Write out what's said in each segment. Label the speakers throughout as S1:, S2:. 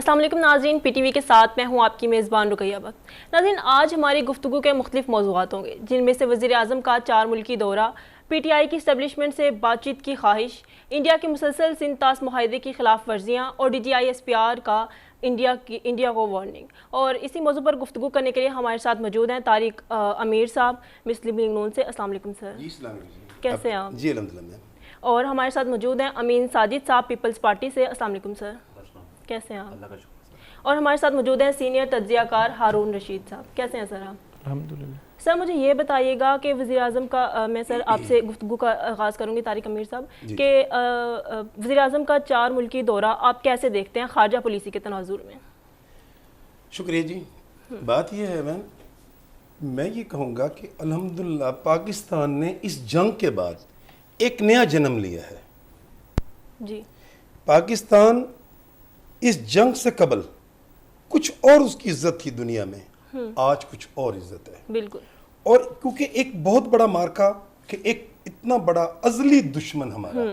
S1: السلام علیکم ناظرین، پی ٹی وی کے ساتھ میں ہوں آپ کی میزبان رقیہ بخت۔ ناظرین، آج ہماری گفتگو کے مختلف موضوعات ہوں گے، جن میں سے وزیر اعظم کا 4 ملکی دورہ، پی ٹی آئی کی اسٹیبلشمنٹ سے بات چیت کی خواہش، انڈیا کی مسلسل سندھ طاس معاہدے کی خلاف ورزیاں اور D G I S P R کا انڈیا کو وارننگ۔ اور اسی موضوع پر گفتگو کرنے کے لیے ہمارے ساتھ موجود ہیں طارق امیر صاحب مسلم لیگ نون سے۔ السلام علیکم سر۔
S2: جی السلام علیکم۔
S1: کیسے ہیں آپ؟
S2: جی الحمدللہ۔
S1: اور ہمارے ساتھ موجود ہیں امین ساجد صاحب پیپلز پارٹی سے۔ السلام علیکم سر۔ کیسے ہیں آپ؟
S3: اللہ کا شکر۔
S1: اور ہمارے ساتھ موجود ہیں سینئر تجزیہ کار ہارون رشید صاحب۔ کیسے ہیں سر آپ؟
S3: الحمدللہ۔
S1: سر مجھے یہ بتائیے گا کہ وزیر اعظم کا میں سر آپ سے گفتگو کا آغاز کروں گی طارق امیر صاحب کہ وزیر اعظم کا 4 ملکی دورہ آپ کیسے دیکھتے ہیں خارجہ پالیسی کے تناظر میں؟
S2: شکریہ جی۔ بات یہ ہے میں یہ کہوں گا کہ الحمدللہ پاکستان نے اس جنگ کے بعد ایک نیا جنم لیا ہے۔
S1: جی۔
S2: پاکستان اس جنگ سے قبل کچھ اور اس کی عزت تھی دنیا میں، آج کچھ اور عزت ہے۔
S1: بالکل۔
S2: اور کیونکہ ایک بہت بڑا مارکا کہ ایک اتنا بڑا ازلی دشمن ہمارا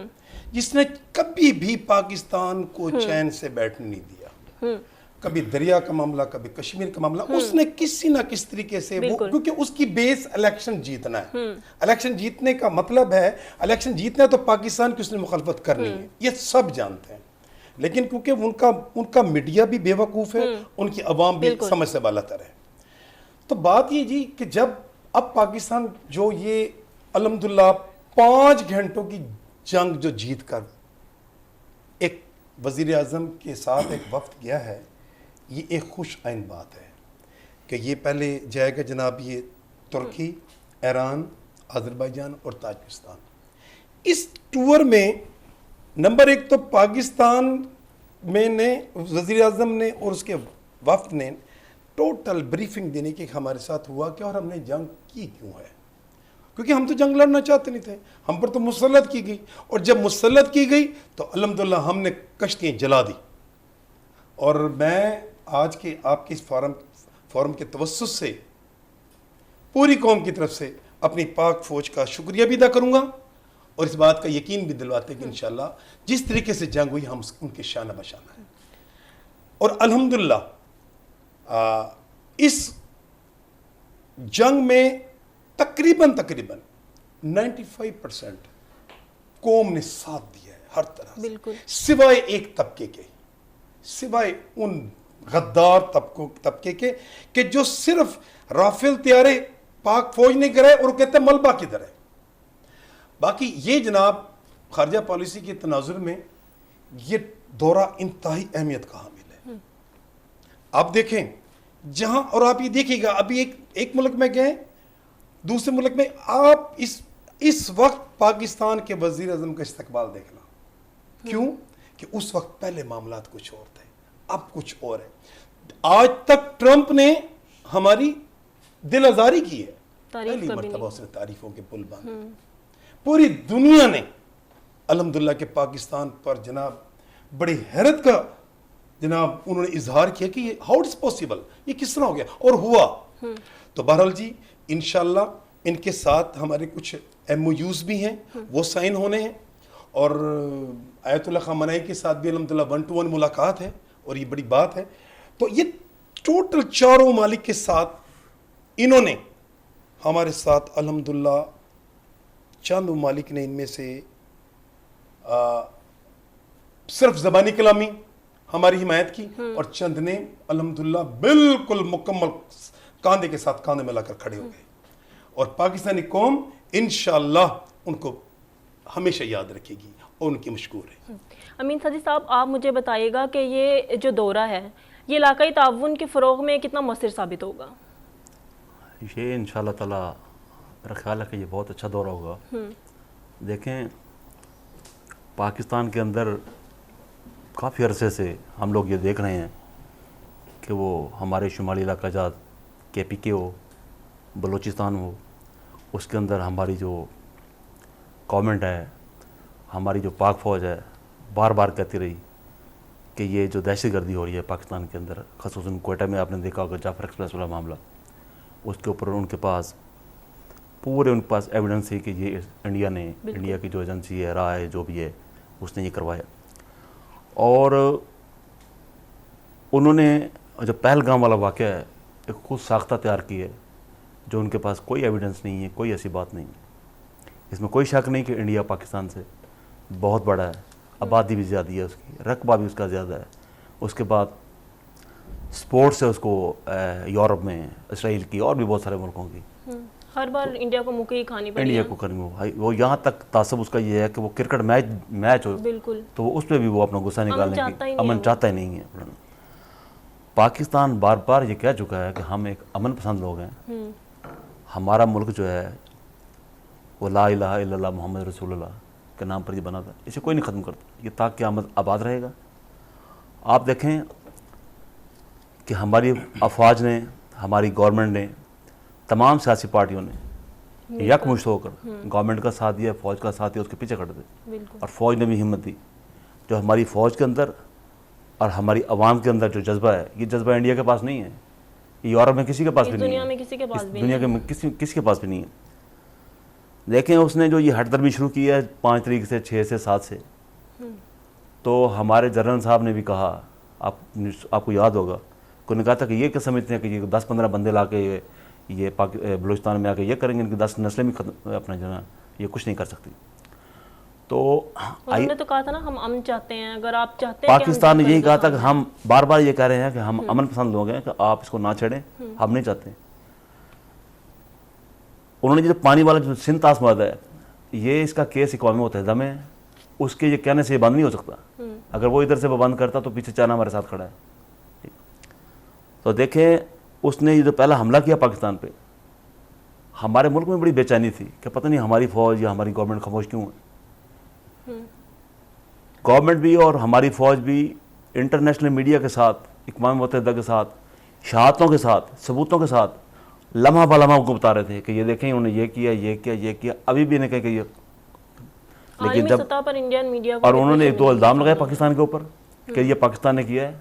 S2: جس نے کبھی بھی پاکستان کو چین سے بیٹھنے نہیں دیا، کبھی دریا کا معاملہ، کبھی کشمیر کا معاملہ، اس نے کسی نہ کس طریقے سے وہ، کیونکہ اس کی بیس الیکشن جیتنا ہے۔ الیکشن جیتنے کا مطلب ہے الیکشن جیتنا ہے تو پاکستان کی اس نے مخالفت کرنی ہے، یہ سب جانتے ہیں۔ لیکن کیونکہ ان کا میڈیا بھی بے وقوف ہے، ان کی عوام بھی سمجھ سے بالا تر ہے۔ تو بات یہ جی کہ جب اب پاکستان جو یہ الحمدللہ 5 گھنٹوں کی جنگ جو جیت کر ایک وزیر اعظم کے ساتھ ایک وفد گیا ہے، یہ ایک خوش آئند بات ہے کہ یہ پہلے جائے گا جناب یہ ترکی، ایران، آذربائیجان اور تاجکستان۔ اس ٹور میں نمبر 1 تو پاکستان میں نے وزیر اعظم نے اور اس کے وفد نے ٹوٹل بریفنگ دینے کی ہمارے ساتھ ہوا کہ اور ہم نے جنگ کی کیوں ہے، کیونکہ ہم تو جنگ لڑنا چاہتے نہیں تھے، ہم پر تو مسلط کی گئی، اور جب مسلط کی گئی تو الحمدللہ ہم نے کشتیاں جلا دی۔ اور میں آج کے آپ کے اس فورم کے توسط سے پوری قوم کی طرف سے اپنی پاک فوج کا شکریہ بھی ادا کروں گا، اور اس بات کا یقین بھی دلواتے کہ انشاءاللہ جس طریقے سے جنگ ہوئی ہم ان کے شانہ بشانہ ہیں۔ اور الحمدللہ اس جنگ میں تقریباً 95% قوم نے ساتھ دیا ہے ہر طرح سے،
S1: بالکل،
S2: سوائے ایک طبقے کے، سوائے ان غدار طبقے کے کہ جو صرف رافیل طیارے پاک فوج نے گرائے اور وہ کہتے ہیں ملبہ کدھر ہے۔ باقی یہ جناب خارجہ پالیسی کے تناظر میں یہ دورہ انتہائی اہمیت کا حامل ہے۔ آپ دیکھیں جہاں، اور آپ یہ دیکھیے گا ابھی ایک ملک میں گئے، دوسرے ملک میں آپ اس وقت پاکستان کے وزیر اعظم کا استقبال دیکھنا، کیوں کہ اس وقت پہلے معاملات کچھ اور تھے، اب کچھ اور ہے۔ آج تک ٹرمپ نے ہماری دل آزاری کی ہے، پہلی مرتبہ اس نے تعریفوں کے پل باندھے۔ پوری دنیا نے الحمدللہ کہ پاکستان پر جناب بڑی حیرت کا جناب انہوں نے اظہار کیا کہ یہ ہاؤ اٹس پاسبل، یہ کس طرح ہو گیا، اور ہوا۔ تو بہرحال جی انشاءاللہ ان کے ساتھ ہمارے کچھ ایم او یوز بھی ہیں، وہ سائن ہونے ہیں، اور آیت اللہ خامنہئی کے ساتھ بھی الحمدللہ 1 to 1 ملاقات ہے، اور یہ بڑی بات ہے۔ تو یہ ٹوٹل 4 ممالک کے ساتھ انہوں نے ہمارے ساتھ الحمدللہ چند ممالک نے ان میں سے صرف زبانی کلامی ہماری حمایت کی، اور چند نے الحمدللہ بالکل مکمل کاندھے کے ساتھ کاندھے ملا کر کھڑے ہو گئے، اور پاکستانی قوم انشاءاللہ ان کو ہمیشہ یاد رکھے گی اور ان کی مشکور ہے۔
S1: امین ساجد صاحب، آپ مجھے بتائیے گا کہ یہ جو دورہ ہے یہ علاقائی تعاون کے فروغ میں کتنا مؤثر ثابت ہوگا؟
S3: یہ انشاءاللہ تعالیٰ میرا خیال ہے کہ یہ بہت اچھا دورہ ہوگا۔ دیکھیں پاکستان کے اندر کافی عرصے سے ہم لوگ یہ دیکھ رہے ہیں کہ وہ ہمارے شمالی علاقہ جات کے پی کے ہو، بلوچستان ہو، اس کے اندر ہماری جو گورنمنٹ ہے، ہماری جو پاک فوج ہے، بار بار کہتی رہی کہ یہ جو دہشت گردی ہو رہی ہے پاکستان کے اندر، خصوصاً کوئٹہ میں آپ نے دیکھا ہوگا جعفر ایکسپریس والا معاملہ، اس کے اوپر ان کے پاس ایویڈنس ہے کہ یہ انڈیا کی جو ایجنسی ہے، راہ ہے، جو بھی ہے، اس نے یہ کروایا۔ اور انہوں نے جو پہلگام والا واقعہ ہے ایک خود ساختہ تیار کی ہے جو ان کے پاس کوئی ایویڈنس نہیں ہے, کوئی ایسی بات نہیں ہے. اس میں کوئی شک نہیں کہ انڈیا پاکستان سے بہت بڑا ہے, آبادی بھی زیادہ ہے اس کی, رقبہ بھی اس کا زیادہ ہے. اس کے بعد سپورٹس ہے اس کو یورپ میں, اسرائیل کی اور بھی بہت سارے ملکوں کی.
S1: ہر بار انڈیا کو مکئی کھانی پڑی
S3: انڈیا کو کرنی وہ یہاں تک تعصب اس کا یہ ہے کہ وہ کرکٹ میچ ہو
S1: بالکل,
S3: تو وہ اس پہ بھی وہ اپنا غصہ نکالنے کی امن چاہتا ہی نہیں ہے. پاکستان بار بار یہ کہہ چکا ہے کہ ہم ایک امن پسند لوگ ہیں. ہمارا ملک جو ہے وہ لا الہ الا اللہ محمد رسول اللہ کے نام پر یہ بنا تھا, اسے کوئی نہیں ختم کرتا, یہ تا قیامت آباد رہے گا. آپ دیکھیں کہ ہماری افواج نے, ہماری گورنمنٹ نے, تمام سیاسی پارٹیوں نے یکمشت ہو کر گورنمنٹ کا ساتھ دیا, فوج کا ساتھ دیا, اس کے پیچھے کھڑے تھے. اور فوج نے بھی ہمت دی. جو ہماری فوج کے اندر اور ہماری عوام کے اندر جو جذبہ ہے, یہ جذبہ انڈیا کے پاس نہیں ہے, یہ یورپ میں کسی کے پاس بھی نہیں ہے,
S1: دنیا میں کسی کے پاس بھی
S3: دنیا کے کسی کے پاس بھی نہیں ہے. لیکن اس نے جو یہ ہٹ درمی شروع کی ہے 5 تاریخ سے, 6 سے, 7 سے, تو ہمارے جنرل صاحب نے بھی کہا, آپ کو یاد ہوگا, کوئی نے کہا تھا کہ یہ کیا سمجھتے ہیں کہ یہ 10-15 بندے لا کے یہ بلوچستان میں آ کے یہ کریں گے, ان کی 10 نسلیں بھی ختم اپنا جنا, یہ کچھ نہیں کر سکتی. تو
S1: انہوں نے تو کہا تھا نا ہم امن چاہتے ہیں, اگر آپ چاہتے ہیں
S3: پاکستان نے یہی کہا تھا کہ ہم بار بار یہ کہہ رہے ہیں کہ ہم امن پسند لوگ ہیں, کہ آپ اس کو نہ چھیڑیں, ہم نہیں چاہتے. انہوں نے جو پانی والا جو سندھ طاس معاہدہ ہے, یہ اس کا کیس اقوام متحدہ میں, اس کے یہ کہنے سے یہ بند نہیں ہو سکتا. اگر وہ ادھر سے وہ بند کرتا تو پیچھے چائنا ہمارے ساتھ کھڑا ہے. تو دیکھیں اس نے یہ جو پہلا حملہ کیا پاکستان پہ, ہمارے ملک میں بڑی بے چینی تھی کہ پتہ نہیں ہماری فوج یا ہماری گورنمنٹ خاموش کیوں ہے. گورنمنٹ بھی اور ہماری فوج بھی انٹرنیشنل میڈیا کے ساتھ, اقوام متحدہ کے ساتھ, شہادتوں کے ساتھ, ثبوتوں کے ساتھ لمحہ بلمحہ کو بتا رہے تھے کہ یہ دیکھیں انہوں نے یہ کیا, یہ کیا, یہ کیا. ابھی بھی نہیں کہا کہ یہ, لیکن جب
S1: سطح پر انڈین میڈیا
S3: اور انہوں نے 2 الزام لگائے پاکستان کے اوپر کہ یہ پاکستان نے کیا ہے,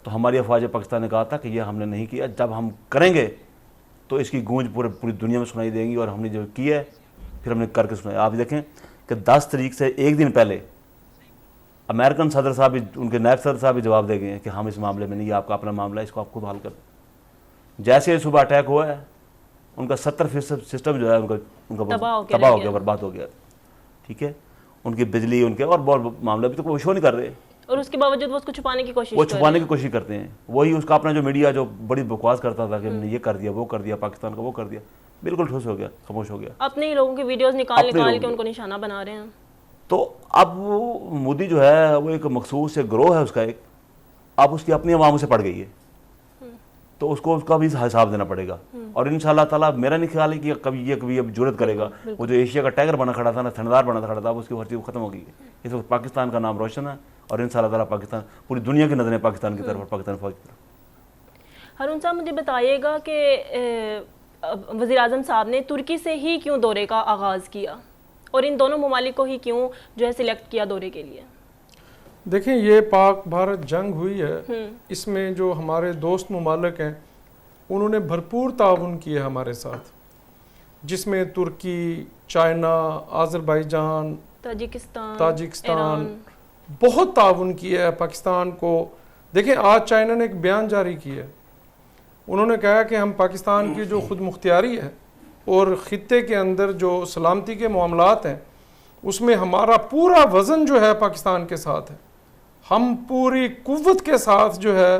S3: تو ہماری افواج پاکستان نے کہا تھا کہ یہ ہم نے نہیں کیا, جب ہم کریں گے تو اس کی گونج پوری دنیا میں سنائی دیں گی, اور ہم نے جو کیا ہے پھر ہم نے کر کے سنایا. آپ دیکھیں کہ 10 تاریخ سے ایک دن پہلے امریکن صدر صاحب بھی, ان کے نائب صدر صاحب بھی جواب دے گئے ہیں کہ ہم اس معاملے میں نہیں, یہ آپ کا اپنا معاملہ ہے, اس کو آپ خود حل کریں. جیسے ہی صبح اٹیک ہوا ہے, ان کا 70% سسٹم جو ہے ان کا تباہ ہو گیا, برباد ہو گیا. ٹھیک ہے, ان کی بجلی, ان کے اور بہت معاملہ بھی تو کوئی شو نہیں کر رہے,
S1: اور اس کے باوجود وہ اس کو چھپانے کی کوشش
S3: کرتے ہیں. وہی اس کا اپنا جو میڈیا جو بڑی بکواس کرتا تھا کہ ہم نے یہ کر دیا, وہ کر دیا, پاکستان کا وہ کر دیا, بالکل ٹھوس ہو گیا, خاموش ہو گیا.
S1: اپنے ہی لوگوں کی ویڈیوز نکال کے ان کو نشانہ بنا رہے ہیں.
S3: تو اب وہ مودی جو ہے وہ ایک مخصوص ایک گروہ ہے اس کا, ایک اب اس کی اپنی عوام سے پڑ گئی ہے, تو اس کو اس کا بھی حساب دینا پڑے گا. اور انشاءاللہ تعالیٰ میرا نہیں خیال ہے کہ کبھی اب جرت کرے گا. وہ جو ایشیا کا ٹائگر بنا کھڑا تھا نا, تھندار بنا کھڑا تھا, اب اس کی ہر چیز ختم ہو گئی ہے. اس وقت پاکستان کا نام روشن ہے, اور انشاءاللہ تعالیٰ پاکستان, پوری دنیا کی نظریں پاکستان کی طرف اور پاکستان فوج کی طرف.
S1: ہارون صاحب مجھے بتائیے گا کہ وزیر اعظم صاحب نے ترکی سے ہی کیوں دورے کا آغاز کیا, اور ان دونوں ممالک کو ہی کیوں جو ہے سلیکٹ کیا دورے کے لیے؟
S4: دیکھیں یہ پاک بھارت جنگ ہوئی ہے, اس میں جو ہمارے دوست ممالک ہیں انہوں نے بھرپور تعاون کیا ہمارے ساتھ, جس میں ترکی, چائنا, آذربائیجان, تاجکستان بہت تعاون کیا ہے پاکستان کو. دیکھیں آج چائنا نے ایک بیان جاری کیا ہے, انہوں نے کہا کہ ہم پاکستان کی جو خود مختاری ہے اور خطے کے اندر جو سلامتی کے معاملات ہیں اس میں ہمارا پورا وزن جو ہے پاکستان کے ساتھ ہے. ہم پوری قوت کے ساتھ جو ہے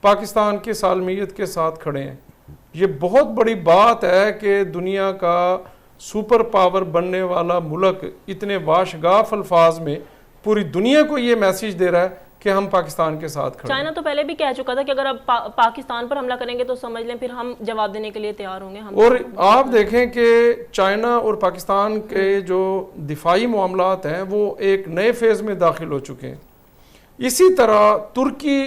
S4: پاکستان کی سالمیت کے ساتھ کھڑے ہیں. یہ بہت بڑی بات ہے کہ دنیا کا سپر پاور بننے والا ملک اتنے واشگاف الفاظ میں پوری دنیا کو یہ میسیج دے رہا ہے کہ ہم پاکستان کے ساتھ کھڑے ہیں.
S1: چائنا تو پہلے بھی کہہ چکا تھا کہ اگر آپ پاکستان پر حملہ کریں گے تو سمجھ لیں پھر ہم جواب دینے کے لیے تیار ہوں گے.
S4: اور آپ دیکھیں کہ چائنا اور پاکستان کے جو دفاعی معاملات ہیں وہ ایک نئے فیز میں داخل ہو چکے ہیں. اسی طرح ترکی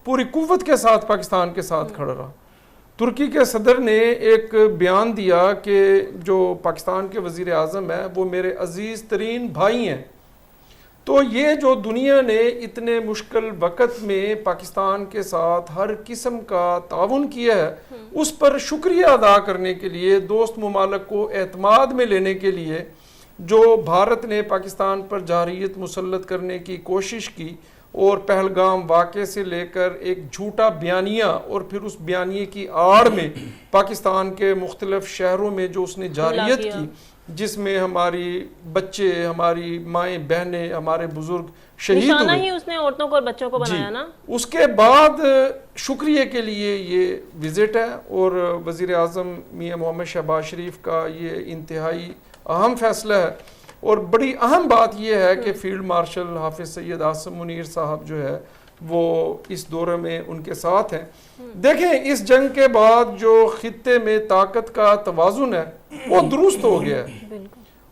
S4: پوری قوت کے ساتھ پاکستان کے ساتھ کھڑا رہا. ترکی کے صدر نے ایک بیان دیا کہ جو پاکستان کے وزیر اعظم ہیں وہ میرے عزیز ترین بھائی ہیں. تو یہ جو دنیا نے اتنے مشکل وقت میں پاکستان کے ساتھ ہر قسم کا تعاون کیا ہے, اس پر شکریہ ادا کرنے کے لیے, دوست ممالک کو اعتماد میں لینے کے لیے جو بھارت نے پاکستان پر جارحیت مسلط کرنے کی کوشش کی اور پہلگام واقعے سے لے کر ایک جھوٹا بیانیہ اور پھر اس بیانیے کی آڑ میں پاکستان کے مختلف شہروں میں جو اس نے جارحیت کی، جس میں ہماری بچے، ہماری مائیں بہنیں، ہمارے بزرگ شہید
S1: نشانہ
S4: ہوئے،
S1: ہی اس نے عورتوں کو اور بچوں کو بنایا نا۔
S4: اس کے بعد شکریہ کے لیے یہ وزٹ ہے، اور وزیر اعظم میاں محمد شہباز شریف کا یہ انتہائی اہم فیصلہ ہے۔ اور بڑی اہم بات یہ ہے کہ فیلڈ مارشل حافظ سید عاصم منیر صاحب جو ہے وہ اس دورے میں ان کے ساتھ ہیں۔ دیکھیں اس جنگ کے بعد جو خطے میں طاقت کا توازن ہے وہ درست ہو گیا ہے۔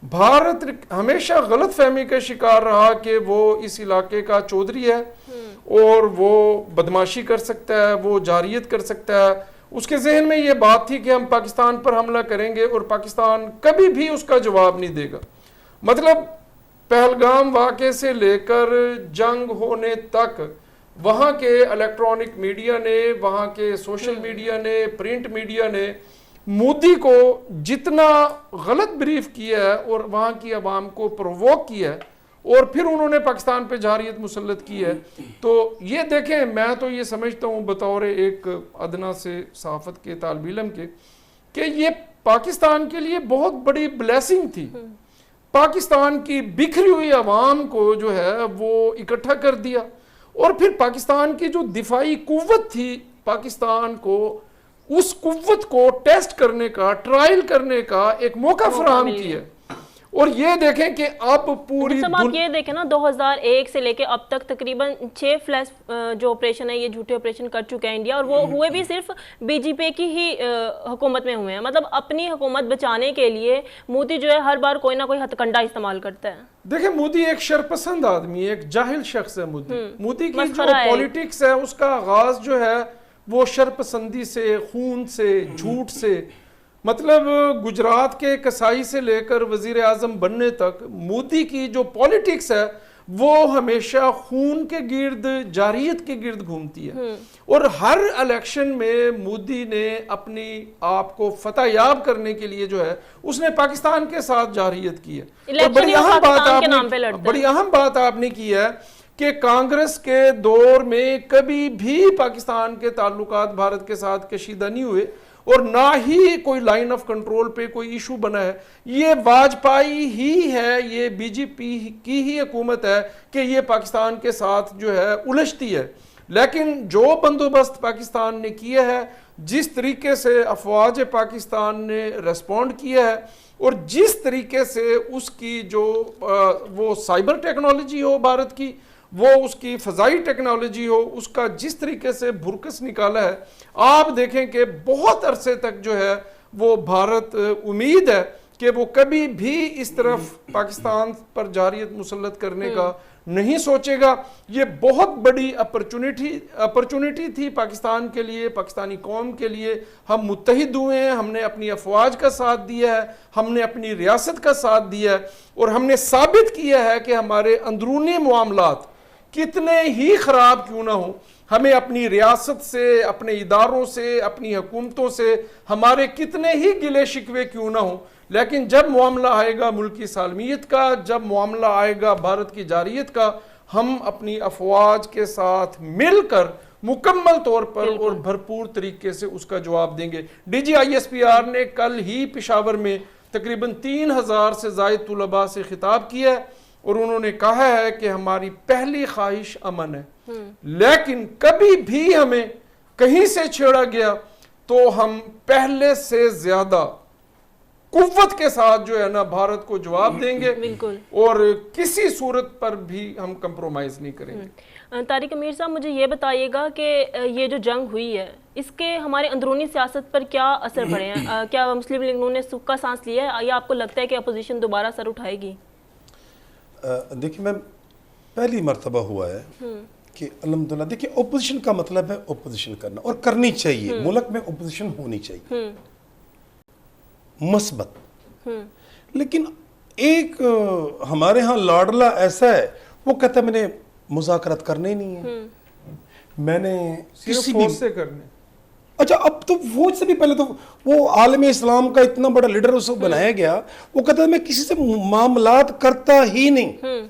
S4: بھارت ہمیشہ غلط فہمی کا شکار رہا کہ وہ اس علاقے کا چودھری ہے اور وہ بدماشی کر سکتا ہے، وہ جارحیت کر سکتا ہے۔ اس کے ذہن میں یہ بات تھی کہ ہم پاکستان پر حملہ کریں گے اور پاکستان کبھی بھی اس کا جواب نہیں دے گا۔ مطلب پہلگام واقعے سے لے کر جنگ ہونے تک وہاں کے الیکٹرانک میڈیا نے، وہاں کے سوشل میڈیا نے، پرنٹ میڈیا نے مودی کو جتنا غلط بریف کیا ہے اور وہاں کی عوام کو پرووک کیا ہے، اور پھر انہوں نے پاکستان پہ جارحیت مسلط کی ہے۔ تو یہ دیکھیں، میں تو یہ سمجھتا ہوں بطور ایک ادنا سے صحافت کے طالب علم کے کہ یہ پاکستان کے لیے بہت بڑی بلیسنگ تھی۔ پاکستان کی بکھری ہوئی عوام کو جو ہے وہ اکٹھا کر دیا، اور پھر پاکستان کی جو دفاعی قوت تھی، پاکستان کو اس قوت کو ٹیسٹ کرنے کا، ٹرائل کرنے کا ایک موقع فراہم کیا۔ اور یہ دیکھیں کہ اب پوری
S1: آپ یہ دیکھیں نا، 2001 سے لے کے اب تک تقریباً 6 فلیش جو آپریشن ہے، یہ جھوٹے آپریشن کر چکا ہے انڈیا، اور وہ ہوئے بھی صرف بی جے پی کی ہی حکومت میں ہوئے ہیں۔ مطلب اپنی حکومت بچانے کے لیے مودی جو ہے ہر بار کوئی نہ کوئی ہتھ کنڈا استعمال کرتا ہے۔
S4: دیکھیں مودی ایک شرپسند آدمی ہے، ایک جاہل شخص ہے مودی کی جو پولیٹکس ہے اس کا آغاز جو ہے وہ شرپسندی سے، خون سے، جھوٹ سے، مطلب گجرات کے کسائی سے لے کر وزیر اعظم بننے تک مودی کی جو پولیٹکس ہے وہ ہمیشہ خون کے گرد، جارحیت کے گرد گھومتی ہے۔ اور ہر الیکشن میں مودی نے اپنی آپ کو فتح یاب کرنے کے لیے جو ہے اس نے پاکستان کے ساتھ جارحیت کی ہے۔ اور بڑی اہم بات آپ نے کی ہے کہ کانگریس کے دور میں کبھی بھی پاکستان کے تعلقات بھارت کے ساتھ کشیدہ نہیں ہوئے، اور نہ ہی کوئی لائن آف کنٹرول پہ کوئی ایشو بنا ہے۔ یہ واجپائی ہی ہے، یہ بی جے پی کی ہی حکومت ہے کہ یہ پاکستان کے ساتھ جو ہے الجھتی ہے۔ لیکن جو بندوبست پاکستان نے کیا ہے، جس طریقے سے افواج پاکستان نے ریسپونڈ کیا ہے، اور جس طریقے سے اس کی جو وہ سائبر ٹیکنالوجی ہو بھارت کی، وہ اس کی فضائی ٹیکنالوجی ہو، اس کا جس طریقے سے بھرکس نکالا ہے، آپ دیکھیں کہ بہت عرصے تک جو ہے وہ بھارت امید ہے کہ وہ کبھی بھی اس طرف پاکستان پر جارحیت مسلط کرنے کا نہیں سوچے گا۔ یہ بہت بڑی اپرچونٹی تھی پاکستان کے لیے، پاکستانی قوم کے لیے۔ ہم متحد ہوئے ہیں، ہم نے اپنی افواج کا ساتھ دیا ہے، ہم نے اپنی ریاست کا ساتھ دیا ہے، اور ہم نے ثابت کیا ہے کہ ہمارے اندرونی معاملات کتنے ہی خراب کیوں نہ ہوں، ہمیں اپنی ریاست سے، اپنے اداروں سے، اپنی حکومتوں سے ہمارے کتنے ہی گلے شکوے کیوں نہ ہوں، لیکن جب معاملہ آئے گا ملکی سالمیت کا، جب معاملہ آئے گا بھارت کی جارحیت کا، ہم اپنی افواج کے ساتھ مل کر مکمل طور پر اور بھرپور طریقے سے اس کا جواب دیں گے۔ D G I S P R نے کل ہی پشاور میں تقریباً 3000 سے زائد طلباء سے خطاب کیا ہے، اور انہوں نے کہا ہے کہ ہماری پہلی خواہش امن ہے، لیکن کبھی بھی ہمیں کہیں سے چھیڑا گیا تو ہم پہلے سے زیادہ قوت کے ساتھ جو ہے نا بھارت کو جواب دیں گے، اور کسی صورت پر بھی ہم کمپرومائز نہیں کریں گے۔
S1: طارق امیر صاحب، مجھے یہ بتائیے گا کہ یہ جو جنگ ہوئی ہے اس کے ہمارے اندرونی سیاست پر کیا اثر پڑے ہیں؟ کیا مسلم لیگ نے سکھ کا سانس لیا ہے، یا آپ کو لگتا ہے کہ اپوزیشن دوبارہ سر اٹھائے گی؟
S2: دیکھیں میم، پہلی مرتبہ ہوا ہے کہ الحمدللہ، دیکھیں اپوزیشن کا مطلب ہے اپوزیشن کرنا، اور کرنی چاہیے، ملک میں اپوزیشن ہونی چاہیے مثبت۔ لیکن ایک ہمارے ہاں لاڈلا ایسا ہے، وہ کہتا ہے میں نے مذاکرات کرنے ہی نہیں ہے، میں نے کسی بھی
S4: سے کرنے۔
S2: اچھا، اب تو وہ سے بھی پہلے تو وہ عالم اسلام کا اتنا بڑا لیڈر اس کو بنایا گیا، وہ کہتا ہے میں کسی سے معاملات کرتا ہی نہیں،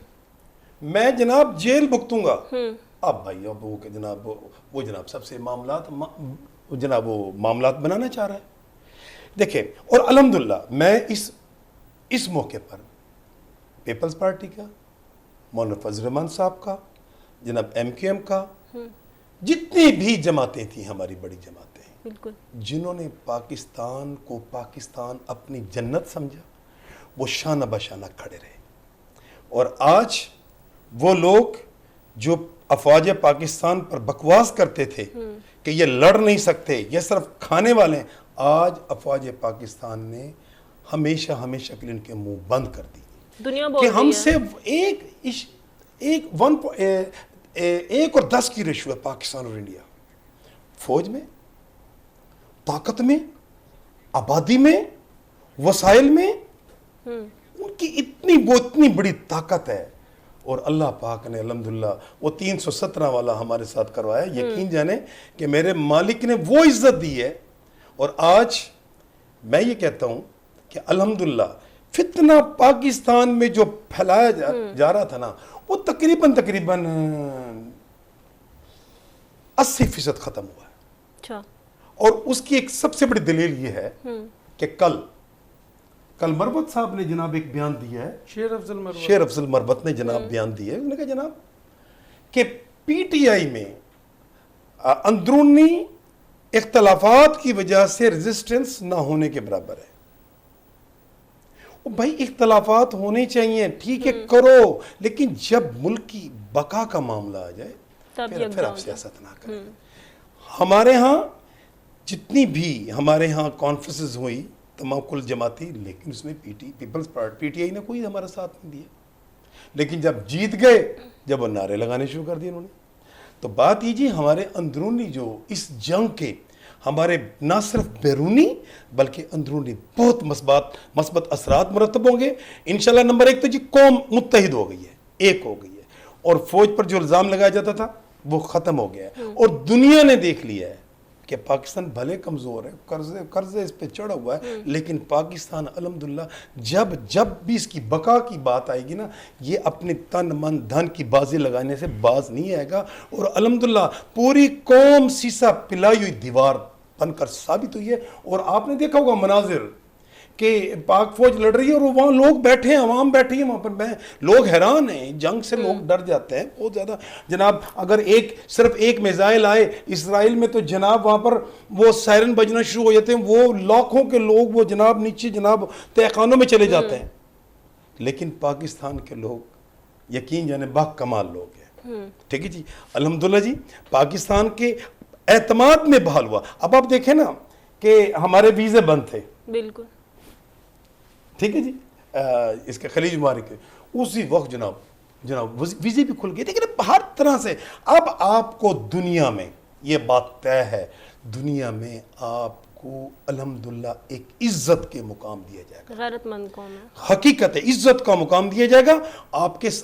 S2: میں جناب جیل بھگتوں گا. اب بھائی اب وہ کہ جناب وہ جناب سب سے جناب وہ معاملات بنانا چاہ رہا ہے. دیکھیں اور الحمدللہ میں اس موقع پر پیپلز پارٹی کا، مولانا فضل الرحمان صاحب کا، جناب MQM کا، جتنی بھی جماعتیں تھیں ہماری بڑی جماعتیں،
S1: بالکل
S2: جنہوں نے پاکستان کو پاکستان اپنی جنت سمجھا، وہ شانہ بشانہ کھڑے رہے. اور آج وہ لوگ جو افواج پاکستان پر بکواس کرتے تھے کہ یہ لڑ نہیں سکتے، یہ صرف کھانے والے ہیں، آج افواج پاکستان نے ہمیشہ کے لیے ان کے منہ بند کر دی
S1: دنیا
S2: کہ ہم
S1: بول
S2: سے ایک اور 10 کی ریشو ہے پاکستان اور انڈیا، فوج میں، طاقت میں، آبادی میں، وسائل میں. ان کی اتنی بڑی طاقت ہے. اور اللہ پاک نے الحمدللہ وہ 317 والا ہمارے ساتھ کروایا. یقین جانے کہ میرے مالک نے وہ عزت دی ہے. اور آج میں یہ کہتا ہوں کہ الحمدللہ فتنہ پاکستان میں جو پھیلایا جا رہا تھا نا، وہ تقریباً 80% ختم ہوا ہے.
S1: اچھا.
S2: اور اس کی ایک سب سے بڑی دلیل یہ ہے کہ کل مروت صاحب نے جناب ایک بیان دیا ہے، شیر افضل مروت نے جناب بیان دیا ہے. انہوں نے کہا جناب کہ PTI میں اندرونی اختلافات کی وجہ سے ریزسٹنس نہ ہونے کے برابر ہے. بھائی اختلافات ہونے چاہیے، ٹھیک ہے کرو، لیکن جب ملک کی بقا کا معاملہ آ جائے پھر آپ سیاست نہ کریں. ہمارے ہاں جتنی بھی ہمارے ہاں کانفرنسز ہوئی تمام کل جماعتی، لیکن اس میں پیپلز پارٹی PTI نے کوئی ہمارا ساتھ نہیں دیا. لیکن جب جیت گئے، جب وہ نعرے لگانے شروع کر دیے انہوں نے. تو بات یہ ہمارے اندرونی جو اس جنگ کے ہمارے نہ صرف بیرونی بلکہ اندرونی بہت مثبت اثرات مرتب ہوں گے انشاءاللہ. نمبر 1 تو جی قوم متحد ہو گئی ہے، ایک ہو گئی ہے، اور فوج پر جو الزام لگایا جاتا تھا وہ ختم ہو گیا ہے. اور دنیا نے دیکھ لیا ہے کہ پاکستان بھلے کمزور ہے، قرضے اس پہ چڑھا ہوا ہے، لیکن پاکستان الحمدللہ جب بھی اس کی بقا کی بات آئے گی نا، یہ اپنے تن من دھن کی بازی لگانے سے باز نہیں آئے گا. اور الحمدللہ پوری قوم سیسا پلائی ہوئی دیوار بن کر ثابت ہوئی ہے. اور آپ نے دیکھا ہوگا مناظر کہ پاک فوج لڑ رہی ہے اور وہاں لوگ بیٹھے ہیں، عوام بیٹھی ہے وہاں پر. لوگ حیران ہیں، جنگ سے لوگ ڈر جاتے ہیں بہت زیادہ. جناب اگر صرف ایک میزائل آئے اسرائیل میں تو جناب وہاں پر وہ سائرن بجنا شروع ہو جاتے ہیں، وہ لاکھوں کے لوگ وہ جناب نیچے جناب تہخانوں میں چلے جاتے ہیں. لیکن پاکستان کے لوگ یقین جانے با کمال لوگ ہیں. ٹھیک ہے جی، الحمدللہ جی پاکستان کے اعتماد میں بحال ہوا. اب آپ دیکھیں نا کہ ہمارے ویزے بند تھے،
S1: بالکل
S2: ٹھیک ہے جی، اس کے خلیج ممالک کے اسی وقت جناب ویزے بھی کھل گئے. لیکن ہر طرح سے اب آپ کو دنیا میں یہ بات طے ہے، دنیا میں آپ کو الحمدللہ ایک عزت کے مقام دیا جائے گا.
S1: غیرت مند قوم ہے،
S2: حقیقت ہے، عزت کا مقام دیا جائے گا.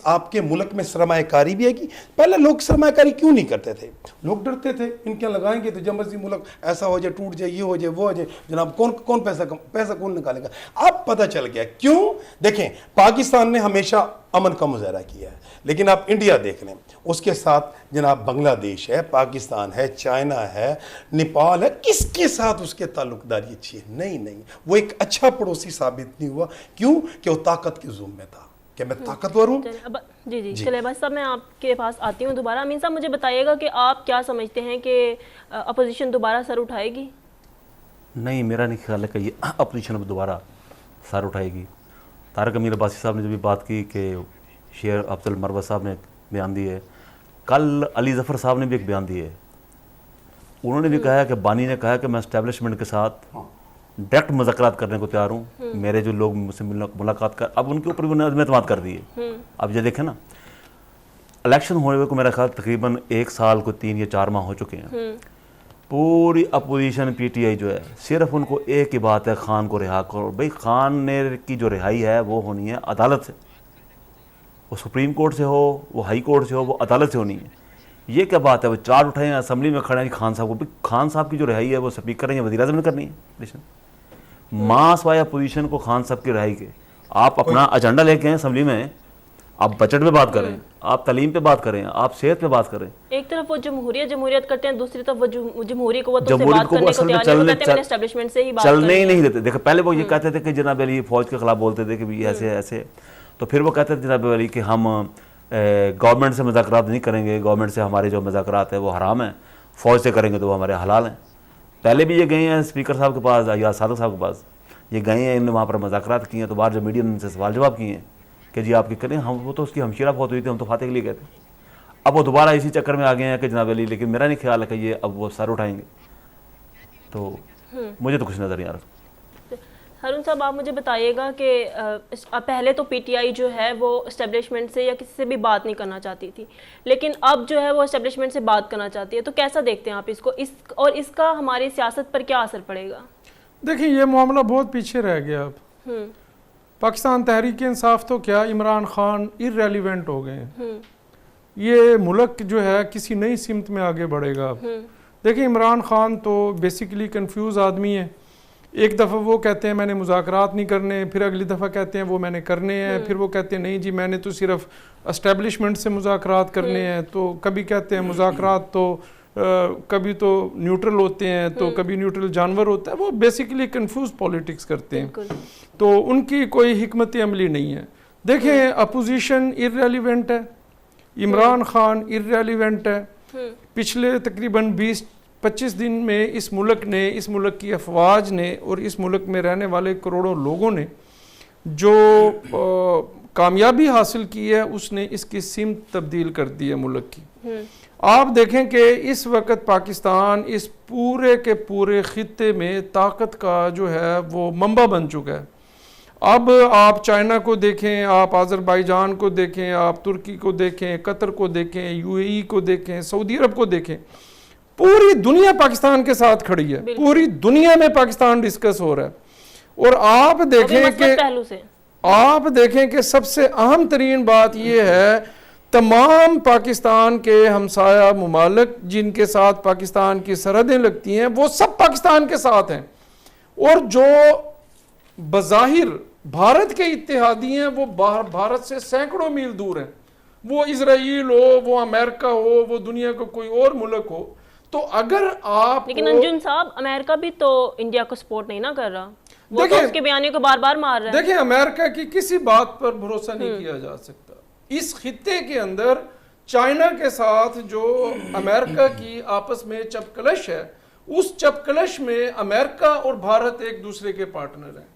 S2: آپ کے ملک میں سرمایہ کاری بھی ہے گی. پہلے لوگ سرمایہ کاری کیوں نہیں کرتے تھے؟ لوگ ڈرتے تھے ان کے لگائیں گے تو جب مرضی ملک ایسا ہو جائے، ٹوٹ جائے، یہ ہو جائے، وہ ہو جائے، جناب کون پیسہ کون نکالے گا. اب پتہ چل گیا کیوں. دیکھیں پاکستان نے ہمیشہ امن کا مظاہرہ کیا ہے، لیکن آپ انڈیا دیکھ لیں، اس کے ساتھ جناب بنگلہ دیش ہے، پاکستان ہے، چائنا ہے، نیپال ہے، کس کے ساتھ اس کے تعلق داری اچھی ہے؟ نہیں، وہ ایک اچھا پڑوسی ثابت نہیں ہوا. کیوں کہ وہ طاقت کے زوم میں تھا کہ میں طاقتور ہوں.
S1: جی چلے بس صاحب میں آپ کے پاس آتی ہوں دوبارہ. امین صاحب مجھے بتائیے گا کہ آپ کیا سمجھتے ہیں کہ اپوزیشن دوبارہ سر اٹھائے گی؟
S3: نہیں، میرا نہیں خیال ہے کہ یہ اپوزیشن اب دوبارہ سر اٹھائے گی. طارق امیر عباسی صاحب نے جو بھی بات کی کہ شیر افضل مروت صاحب نے بیان دی ہے، کل علی ظفر صاحب نے بھی ایک بیان دی ہے. انہوں نے بھی کہا ہے کہ بانی نے کہا ہے کہ میں اسٹیبلشمنٹ کے ساتھ ڈائریکٹ مذاکرات کرنے کو تیار ہوں. میرے جو لوگ مجھ سے ملاقات کر، اب ان کے اوپر بھی انہوں نے اعتماد کر دی ہے. اب یہ دیکھیں نا، الیکشن ہونے ہوئے کو میرا خیال تقریباً 1 سال کو 3 یا 4 ماہ ہو چکے ہیں. پوری اپوزیشن PTI جو ہے صرف ان کو ایک ہی بات ہے، خان کو رہا کرو. بھائی خان نے کی جو رہائی ہے وہ ہونی ہے عدالت سے، وہ سپریم کورٹ سے ہو، وہ ہائی کورٹ سے ہو، وہ عدالت سے ہونی ہے. یہ کیا بات ہے وہ چارٹ اٹھائے ہیں اسمبلی میں کھڑے ہیں خان صاحب کو. خان صاحب کی جو رہائی ہے وہ اسپیکر ہیں یا وزیر اعظم نے کرنی ہے. ماس وائے اپوزیشن کو خان صاحب کی رہائی کے آپ اپنا ایجنڈا لے کے ہیں اسمبلی میں، آپ بجٹ پہ بات کریں, آپ تعلیم پہ بات کریں, آپ صحت پہ بات کریں.
S1: ایک طرف وہ جمہوریت کرتے ہیں, دوسری طرف وہ جمہوری قوتوں سے
S3: جمہوریت
S1: بات
S3: کو
S1: کرنے کو
S3: اصل میں
S1: تیار نہیں ہوتے, میں نے اسٹیبلشمنٹ سے ہی بات
S3: چلنے ہی نہیں دیتے. دیکھو پہلے وہ یہ کہتے تھے کہ جناب علی فوج کے خلاف بولتے تھے کہ بھی ایسے ایسے, تو پھر وہ کہتے تھے جناب علی کہ ہم گورنمنٹ سے مذاکرات نہیں کریں گے, گورنمنٹ سے ہمارے جو مذاکرات ہیں وہ حرام ہیں, فوج سے کریں گے تو وہ ہمارے حلال ہیں. پہلے بھی یہ گئے ہیں اسپیکر صاحب کے پاس یا صادق صاحب کے پاس, یہ گئے ہیں, انہوں نے وہاں پر مذاکرات کیے ہیں, تو بعد جو میڈیا نے ان سے سوال جواب کیے ہیں کہ جی آپ کی کریں, ہم وہ تو اس کی ہمشیرہ فوت ہوئی تھی, ہم تو فاتح کے لیے کہتے ہیں. اب وہ دوبارہ اسی چکر میں آ گئے ہیں کہ جناب علی, لیکن میرا نہیں خیال ہے کہ یہ اب وہ سر اٹھائیں گے, تو مجھے تو کچھ نظر نہیں آ رہا.
S1: ہارون صاحب آپ مجھے بتائیے گا کہ پہلے تو پی ٹی آئی جو ہے وہ اسٹیبلشمنٹ سے یا کسی سے بھی بات نہیں کرنا چاہتی تھی, لیکن اب جو ہے وہ اسٹیبلشمنٹ سے بات کرنا چاہتی ہے, تو کیسا دیکھتے ہیں آپ اس کو, اور اس کا ہماری سیاست پر کیا اثر پڑے گا؟
S4: دیکھیں یہ معاملہ بہت پیچھے رہ گیا. اب پاکستان تحریک انصاف تو کیا, عمران خان ارریلیونٹ ہو گئے ہیں. یہ ملک جو ہے کسی نئی سمت میں آگے بڑھے گا. اب دیکھیں عمران خان تو بیسیکلی کنفیوز آدمی ہے. ایک دفعہ وہ کہتے ہیں میں نے مذاکرات نہیں کرنے, پھر اگلی دفعہ کہتے ہیں وہ میں نے کرنے ہیں, پھر وہ کہتے ہیں نہیں جی میں نے تو صرف اسٹیبلشمنٹ سے مذاکرات کرنے ہیں, تو کبھی کہتے ہیں مذاکرات تو کبھی تو نیوٹرل ہوتے ہیں, تو کبھی نیوٹرل جانور ہوتا ہے. وہ بیسیکلی کنفیوز پولیٹکس کرتے ہیں, تو ان کی کوئی حکمت عملی نہیں ہے. دیکھیں اپوزیشن ارریلیونٹ ہے, عمران خان ارریلیونٹ ہے. پچھلے تقریباً 20-25 دن میں اس ملک کی افواج نے اور اس ملک میں رہنے والے کروڑوں لوگوں نے جو کامیابی حاصل کی ہے, اس نے اس کی سمت تبدیل کر دی ہے ملک کی. آپ دیکھیں کہ اس وقت پاکستان اس پورے کے پورے خطے میں طاقت کا جو ہے وہ منبع بن چکا ہے. اب آپ چائنا کو دیکھیں, آپ آذربائیجان کو دیکھیں, آپ ترکی کو دیکھیں, قطر کو دیکھیں, یو اے ای کو دیکھیں, سعودی عرب کو دیکھیں, پوری دنیا پاکستان کے ساتھ کھڑی ہے. پوری دنیا میں پاکستان ڈسکس ہو رہا ہے. اور آپ دیکھیں کہ سب سے اہم ترین بات یہ ہے, تمام پاکستان کے ہمسایہ ممالک جن کے ساتھ پاکستان کی سرحدیں لگتی ہیں وہ سب پاکستان کے ساتھ ہیں, اور جو بظاہر بھارت کے اتحادی ہیں وہ بھارت سے سینکڑوں میل دور ہیں. وہ اسرائیل ہو, وہ امریکہ ہو, وہ دنیا کا کوئی اور ملک ہو. تو اگر آپ
S1: لیکن انجن صاحب امریکہ بھی تو انڈیا کو سپورٹ نہیں نہ کر رہا, وہ تو اس کے بیانیے کو بار بار مار رہا ہے.
S4: دیکھیں امریکہ کی کسی بات پر بھروسہ نہیں کیا جا سکتا. اس خطے کے اندر چائنا کے ساتھ جو امریکہ کی آپس میں چپکلش ہے, اس چپکلش میں امریکہ اور بھارت ایک دوسرے کے پارٹنر ہیں.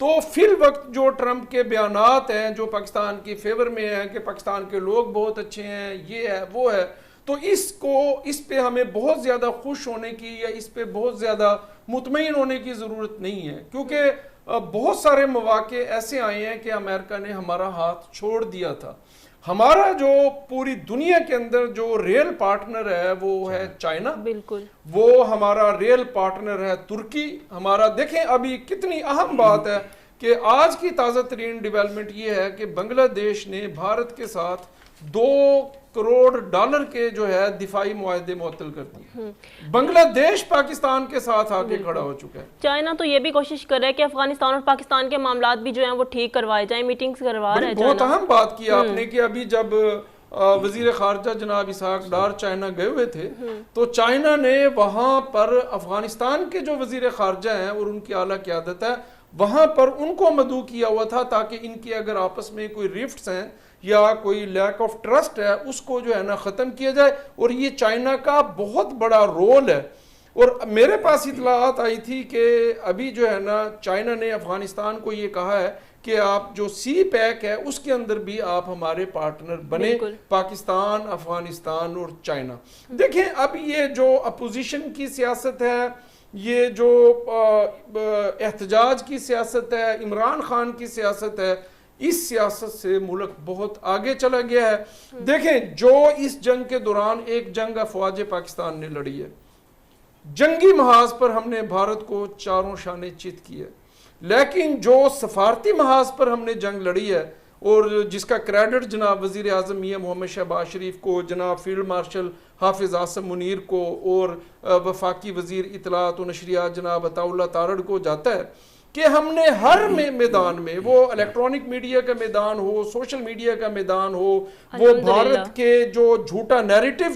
S4: تو فی الوقت جو ٹرمپ کے بیانات ہیں جو پاکستان کی فیور میں ہیں کہ پاکستان کے لوگ بہت اچھے ہیں, یہ ہے وہ ہے, تو اس پہ ہمیں بہت زیادہ خوش ہونے کی یا اس پہ بہت زیادہ مطمئن ہونے کی ضرورت نہیں ہے, کیونکہ بہت سارے مواقع ایسے آئے ہیں کہ امریکہ نے ہمارا ہاتھ چھوڑ دیا تھا. ہمارا جو پوری دنیا کے اندر جو ریل پارٹنر ہے وہ ہے چائنا,
S1: بالکل
S4: وہ ہمارا ریل پارٹنر ہے ترکی ہمارا. دیکھیں ابھی کتنی اہم بات ہے کہ آج کی تازہ ترین ڈیولپمنٹ یہ ہے کہ بنگلہ دیش نے بھارت کے ساتھ $2 کروڑ کے جو ہے دفاعی معاہدے معطل کر دیے. بنگلہ دیش پاکستان کے ساتھ آگے کھڑا ہو چکا ہے.
S1: چائنا تو یہ بھی کوشش کر رہا ہے کہ افغانستان اور پاکستان کے معاملات بھی جو ہیں وہ ٹھیک کروائے جائیں, میٹنگز کروا رہا ہے.
S4: بہت اہم بات کی آپ نے کہ ابھی جب وزیر خارجہ جناب اسحاق ڈار چائنا گئے ہوئے تھے تو چائنا نے وہاں پر افغانستان کے جو وزیر خارجہ ہیں اور ان کی اعلیٰ قیادت ہے وہاں پر ان کو مدعو کیا ہوا تھا تاکہ ان کی اگر آپس میں کوئی ریفٹس ہیں یا کوئی لیک آف ٹرسٹ ہے اس کو جو ہے نا ختم کیا جائے. اور یہ چائنا کا بہت بڑا رول ہے. اور میرے پاس اطلاعات آئی تھی کہ ابھی جو ہے نا چائنا نے افغانستان کو یہ کہا ہے کہ آپ جو سی پیک ہے اس کے اندر بھی آپ ہمارے پارٹنر بنے, پاکستان, افغانستان اور چائنا. دیکھیں اب یہ جو اپوزیشن کی سیاست ہے, یہ جو احتجاج کی سیاست ہے, عمران خان کی سیاست ہے, اس سیاست سے ملک بہت آگے چلا گیا ہے. دیکھیں جو اس جنگ کے دوران ایک جنگ افواج پاکستان نے لڑی ہے, جنگی محاذ پر ہم نے بھارت کو چاروں شانے چت کی ہے, لیکن جو سفارتی محاذ پر ہم نے جنگ لڑی ہے اور جس کا کریڈٹ جناب وزیر اعظم میاں محمد شہباز شریف کو, جناب فیلڈ مارشل حافظ عاصم منیر کو اور وفاقی وزیر اطلاعات و نشریات جناب عطا اللہ تارڑ کو جاتا ہے, کہ ہم نے ہر میدان میں، وہ الیکٹرانک میڈیا کا میدان ہو، سوشل میڈیا کا میدان ہو، وہ بھارت کے جو جھوٹا نیریٹو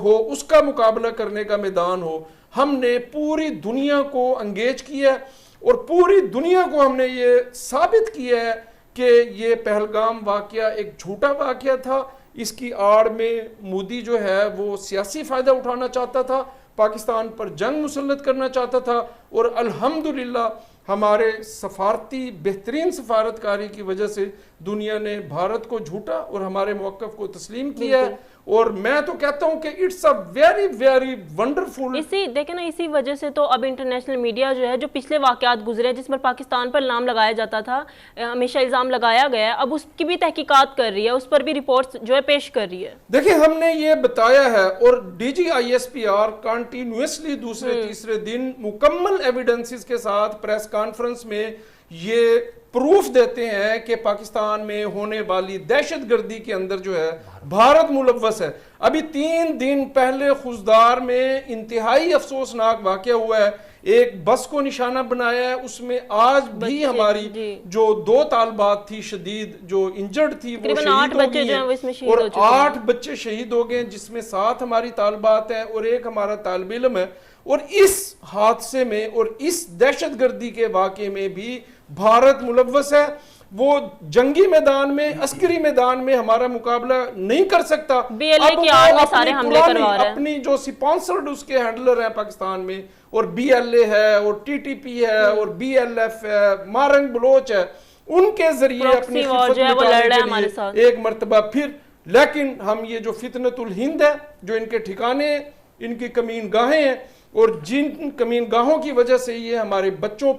S4: ہو اس کا مقابلہ کرنے کا میدان ہو، ہم نے پوری دنیا کو انگیج کیا ہے اور پوری دنیا کو ہم نے یہ ثابت کیا ہے کہ یہ پہلگام واقعہ ایک جھوٹا واقعہ تھا. اس کی آڑ میں مودی جو ہے وہ سیاسی فائدہ اٹھانا چاہتا تھا، پاکستان پر جنگ مسلط کرنا چاہتا تھا، اور الحمدللہ ہمارے سفارتی بہترین سفارتکاری کی وجہ سے دنیا نے بھارت کو جھوٹا اور ہمارے موقف کو تسلیم کیا ہے. اور میں تو کہتا ہوں کہ it's a very very wonderful.
S1: دیکھیں نا، اسی وجہ سے تو اب انٹرنیشنل میڈیا جو ہے، جو پچھلے واقعات گزرے ہیں جس پر پاکستان پر نام لگایا جاتا تھا، ہمیشہ الزام لگایا گیا ہے، اب اس کی بھی تحقیقات کر رہی ہے، اس پر بھی رپورٹس جو ہے پیش کر رہی ہے.
S4: دیکھیں ہم نے یہ بتایا ہے، اور D G I S P R continuously دوسرے تیسرے دن مکمل ایویڈنسز کے ساتھ پریس کانفرنس میں یہ پروف دیتے ہیں کہ پاکستان میں ہونے والی دہشت گردی کے اندر جو ہے بھارت ملوث ہے. ابھی 3 دن پہلے خوزدار میں انتہائی افسوسناک واقعہ ہوا ہے، ایک بس کو نشانہ بنایا ہے، اس میں آج بھی ہماری جو 2 طالبات تھی شدید جو انجرڈ تھی وہ شہید ہو گئی ہیں، اور 8 بچے شہید ہو گئے جس میں 7 ہماری طالبات ہیں اور 1 ہمارا طالب علم ہے. اور اس حادثے میں اور اس دہشت گردی کے واقعے میں بھی بھارت ملوث ہے. وہ جنگی میدان میں، عسکری میدان میں ہمارا مقابلہ نہیں کر سکتا.
S1: بی ایل اے کی آڑ میں سارے حملے کروا رہا ہے.
S4: اپنی جو سپانسرڈ اس کے ہینڈلر ہیں پاکستان میں، اور بی ایل اے ہے اور ٹی ٹی پی ہے اور بی ایل ایف ہے، مارنگ بلوچ ہے، ان کے ذریعے اپنی خفت مٹانے کے لیے ایک مرتبہ پھر. لیکن ہم یہ جو فتنۃ الہند ہے، جو ان کے ٹھکانے، ان کی کمین گاہیں ہیں، اور جن کمین گاہوں کی وجہ سے یہ ہمارے بچوں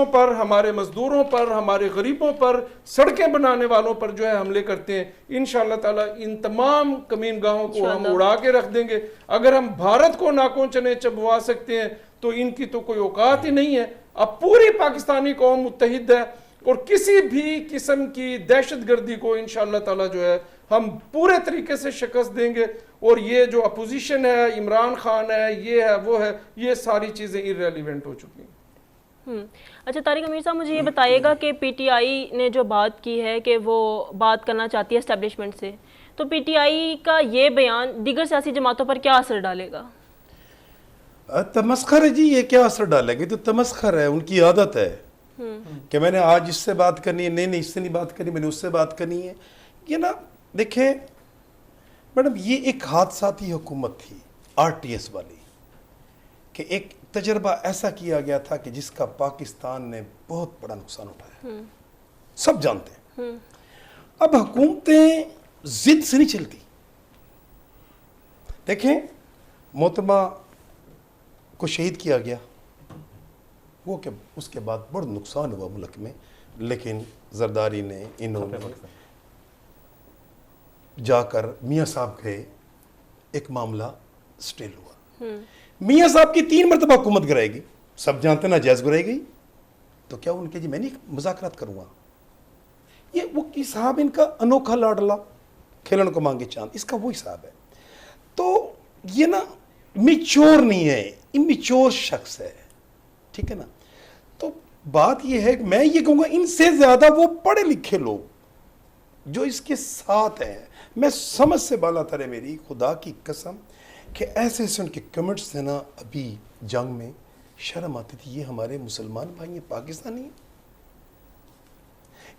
S4: پر، ہمارے مزدوروں پر، ہمارے غریبوں پر، سڑکیں بنانے والوں پر جو ہے حملے کرتے ہیں، انشاءاللہ تعالی ان تمام کمین گاہوں کو ہم اڑا کے رکھ دیں گے. اگر ہم بھارت کو ناکوں چنے چبوا سکتے ہیں تو ان کی تو کوئی اوقات ہی نہیں ہے. اب پوری پاکستانی قوم متحد ہے اور کسی بھی قسم کی دہشت گردی کو انشاءاللہ تعالی جو ہے ہم پورے طریقے سے شکست دیں گے. اور یہ جو اپوزیشن ہے، عمران خان ہے، یہ ہے وہ ہے، یہ ساری چیزیں irrelevant ہو چکی ہیں.
S1: اچھا طارق امیر صاحب، مجھے یہ بتائیے گا کہ پی ٹی آئی نے جو بات کی ہے کہ وہ بات کرنا چاہتی ہے اسٹیبلشمنٹ سے، تو پی ٹی آئی کا یہ بیان دیگر سیاسی جماعتوں پر کیا اثر ڈالے گا؟
S2: تمسخر ہے جی، یہ کیا اثر ڈالے گی؟ تو تمسخر ہے، ان کی عادت ہے کہ میں نے آج اس سے بات کرنی ہے، نہیں اس سے نہیں بات کرنی، میں نے اس سے بات کرنی ہے. یہ نا دیکھیں میڈم، یہ ایک حادثاتی حکومت تھی آر ٹی ایس والی، کہ ایک تجربہ ایسا کیا گیا تھا کہ جس کا پاکستان نے بہت بڑا نقصان اٹھایا، سب جانتے ہیں. اب حکومتیں ضد سے نہیں چلتی. دیکھیں محترمہ کو شہید کیا گیا، وہ کہ اس کے بعد بڑا نقصان ہوا ملک میں، لیکن زرداری نے، انہوں نے جا کر میاں صاحب گئے، ایک معاملہ سٹیل ہوا. میاں صاحب کی 3 مرتبہ حکومت گرائے گی، سب جانتے نا جائز گرائی گئی، تو کیا ان کے جی میں نہیں مذاکرات کروں گا؟ یہ وہ صاحب ان کا انوکھا لاڈلا، کھیلن کو مانگے چاند، اس کا وہ حساب ہے. تو یہ نا میچور نہیں ہے، امیچور شخص ہے، ٹھیک ہے نا. تو بات یہ ہے کہ میں یہ کہوں گا ان سے زیادہ وہ پڑھے لکھے لوگ جو اس کے ساتھ ہیں، میں سمجھ سے بالا تر ہے میری خدا کی قسم، کہ ایسے ان کے کمنٹس تھے نا ابھی جنگ میں، شرم آتی تھی. یہ ہمارے مسلمان بھائی ہیں، پاکستانی ہیں.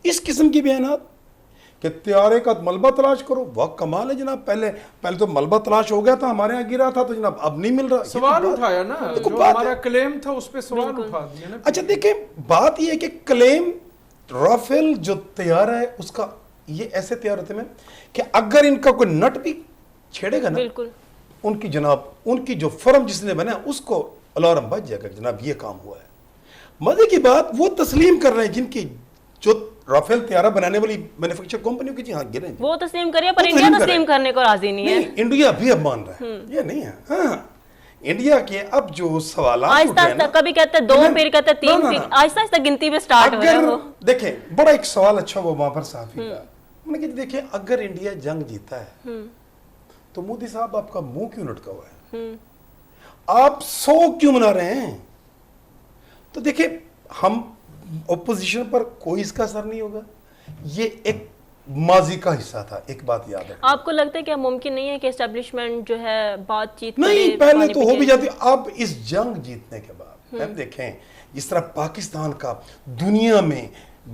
S2: اس قسم کے بیانات کہ طیارے کا ملبہ تلاش کرو، واہ کمال ہے جناب. پہلے تو ملبہ تلاش ہو گیا تھا، ہمارے یہاں گرا تھا، تو جناب اب نہیں مل رہا.
S4: سوال اٹھایا نا، جو ہمارا کلیم تھا اس پہ سوال اٹھا دیا نا.
S2: اچھا دیکھیں بات یہ ہے کہ کلیم رافیل جو طیارہ ہے اس کا، یہ ایسے تیار ہوتے ہیں کہ اگر ان کا کوئی نٹ بھی چھیڑے گا نا، بالکل ان کی جناب ان کی جو فرم جس نے بنا اس کو الارم بج جائے گا جناب یہ کام ہوا ہے. مزے کی بات وہ تسلیم کر رہے ہیں جن کی جو رافیل طیارہ بنانے والی مینوفیکچر کمپنیوں کی، جی ہاں گرے ہیں،
S1: وہ تسلیم کرے پر انڈیا تسلیم کرنے کو راضی نہیں ہے.
S2: انڈیا بھی اب مان رہا ہے، یہ نہیں ہے. ہاں انڈیا کے اب جو سوالات
S1: آہستہ آہستہ کبھی کہتے 2 پھر کہتے 3، پھر آہستہ آہستہ گنتی پہ سٹارٹ ہو رہا ہے.
S2: دیکھیں بڑا ایک سوال اچھا وہ وہاں پر صحافی کا، میں نے کہا دیکھیں اگر انڈیا جنگ جیتا ہے تو مودی صاحب آپ کا منہ کیوں لٹکا ہوا ہے؟ آپ 100 کیوں منا رہے ہیں؟ تو دیکھیں ہم اپوزیشن پر کوئی اس کا اثر نہیں ہوگا. یہ ایک ماضی کا حصہ تھا. ایک بات یاد ہے,
S1: آپ کو لگتا ہے کہ ممکن نہیں ہے کہ اسٹیبلشمنٹ جو ہے بات چیت
S2: نہیں, پہلے تو ہو بھی جاتی. اب اس جنگ جیتنے کے بعد ہم دیکھیں جس طرح پاکستان کا دنیا میں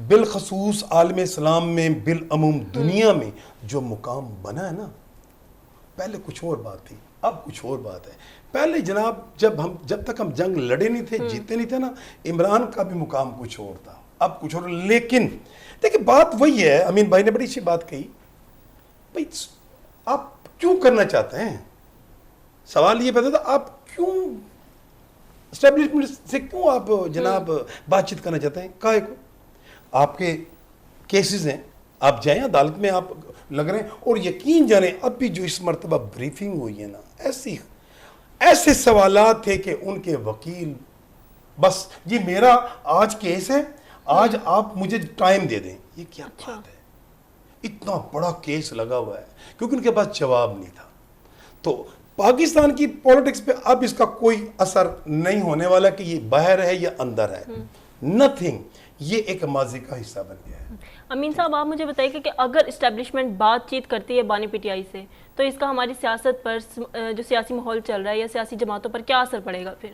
S2: بالخصوص عالم اسلام میں بالعموم دنیا میں جو مقام بنا ہے نا, پہلے کچھ اور بات تھی, اب کچھ اور بات ہے. پہلے جناب جب تک ہم جنگ لڑے نہیں تھے, جیتے نہیں تھے نا, عمران کا بھی مقام کچھ اور تھا, اب کچھ اور. لیکن دیکھیں بات وہی ہے, امین بھائی نے بڑی اچھی بات کہی, بھائی آپ کیوں کرنا چاہتے ہیں. سوال یہ پیدا تھا, آپ کیوں اسٹیبلشمنٹ سے کیوں آپ جناب بات چیت کرنا چاہتے ہیں. کاہے کو آپ کے کیسز ہیں, آپ جائیں عدالت میں, آپ لگ رہے ہیں. اور یقین جانیں اب بھی جو اس مرتبہ بریفنگ ہوئی ہے نا, ایسے سوالات تھے کہ ان کے وکیل بس یہ میرا آج کیس ہے, آج آپ مجھے ٹائم دے دیں. یہ کیا بات ہے, اتنا بڑا کیس لگا ہوا ہے, کیونکہ ان کے پاس جواب نہیں تھا. تو پاکستان کی پولیٹکس پہ اب اس کا کوئی اثر نہیں ہونے والا کہ یہ باہر ہے یا اندر ہے, نتھنگ. یہ ایک ماضی کا حصہ بن گیا ہے.
S1: امین صاحب آپ مجھے بتائیے کہ اگر اسٹیبلشمنٹ بات چیت کرتی ہے بانی پی ٹی آئی سے, تو اس کا ہماری سیاست پر, جو سیاسی ماحول چل رہا ہے یا سیاسی جماعتوں پر کیا اثر پڑے گا پھر؟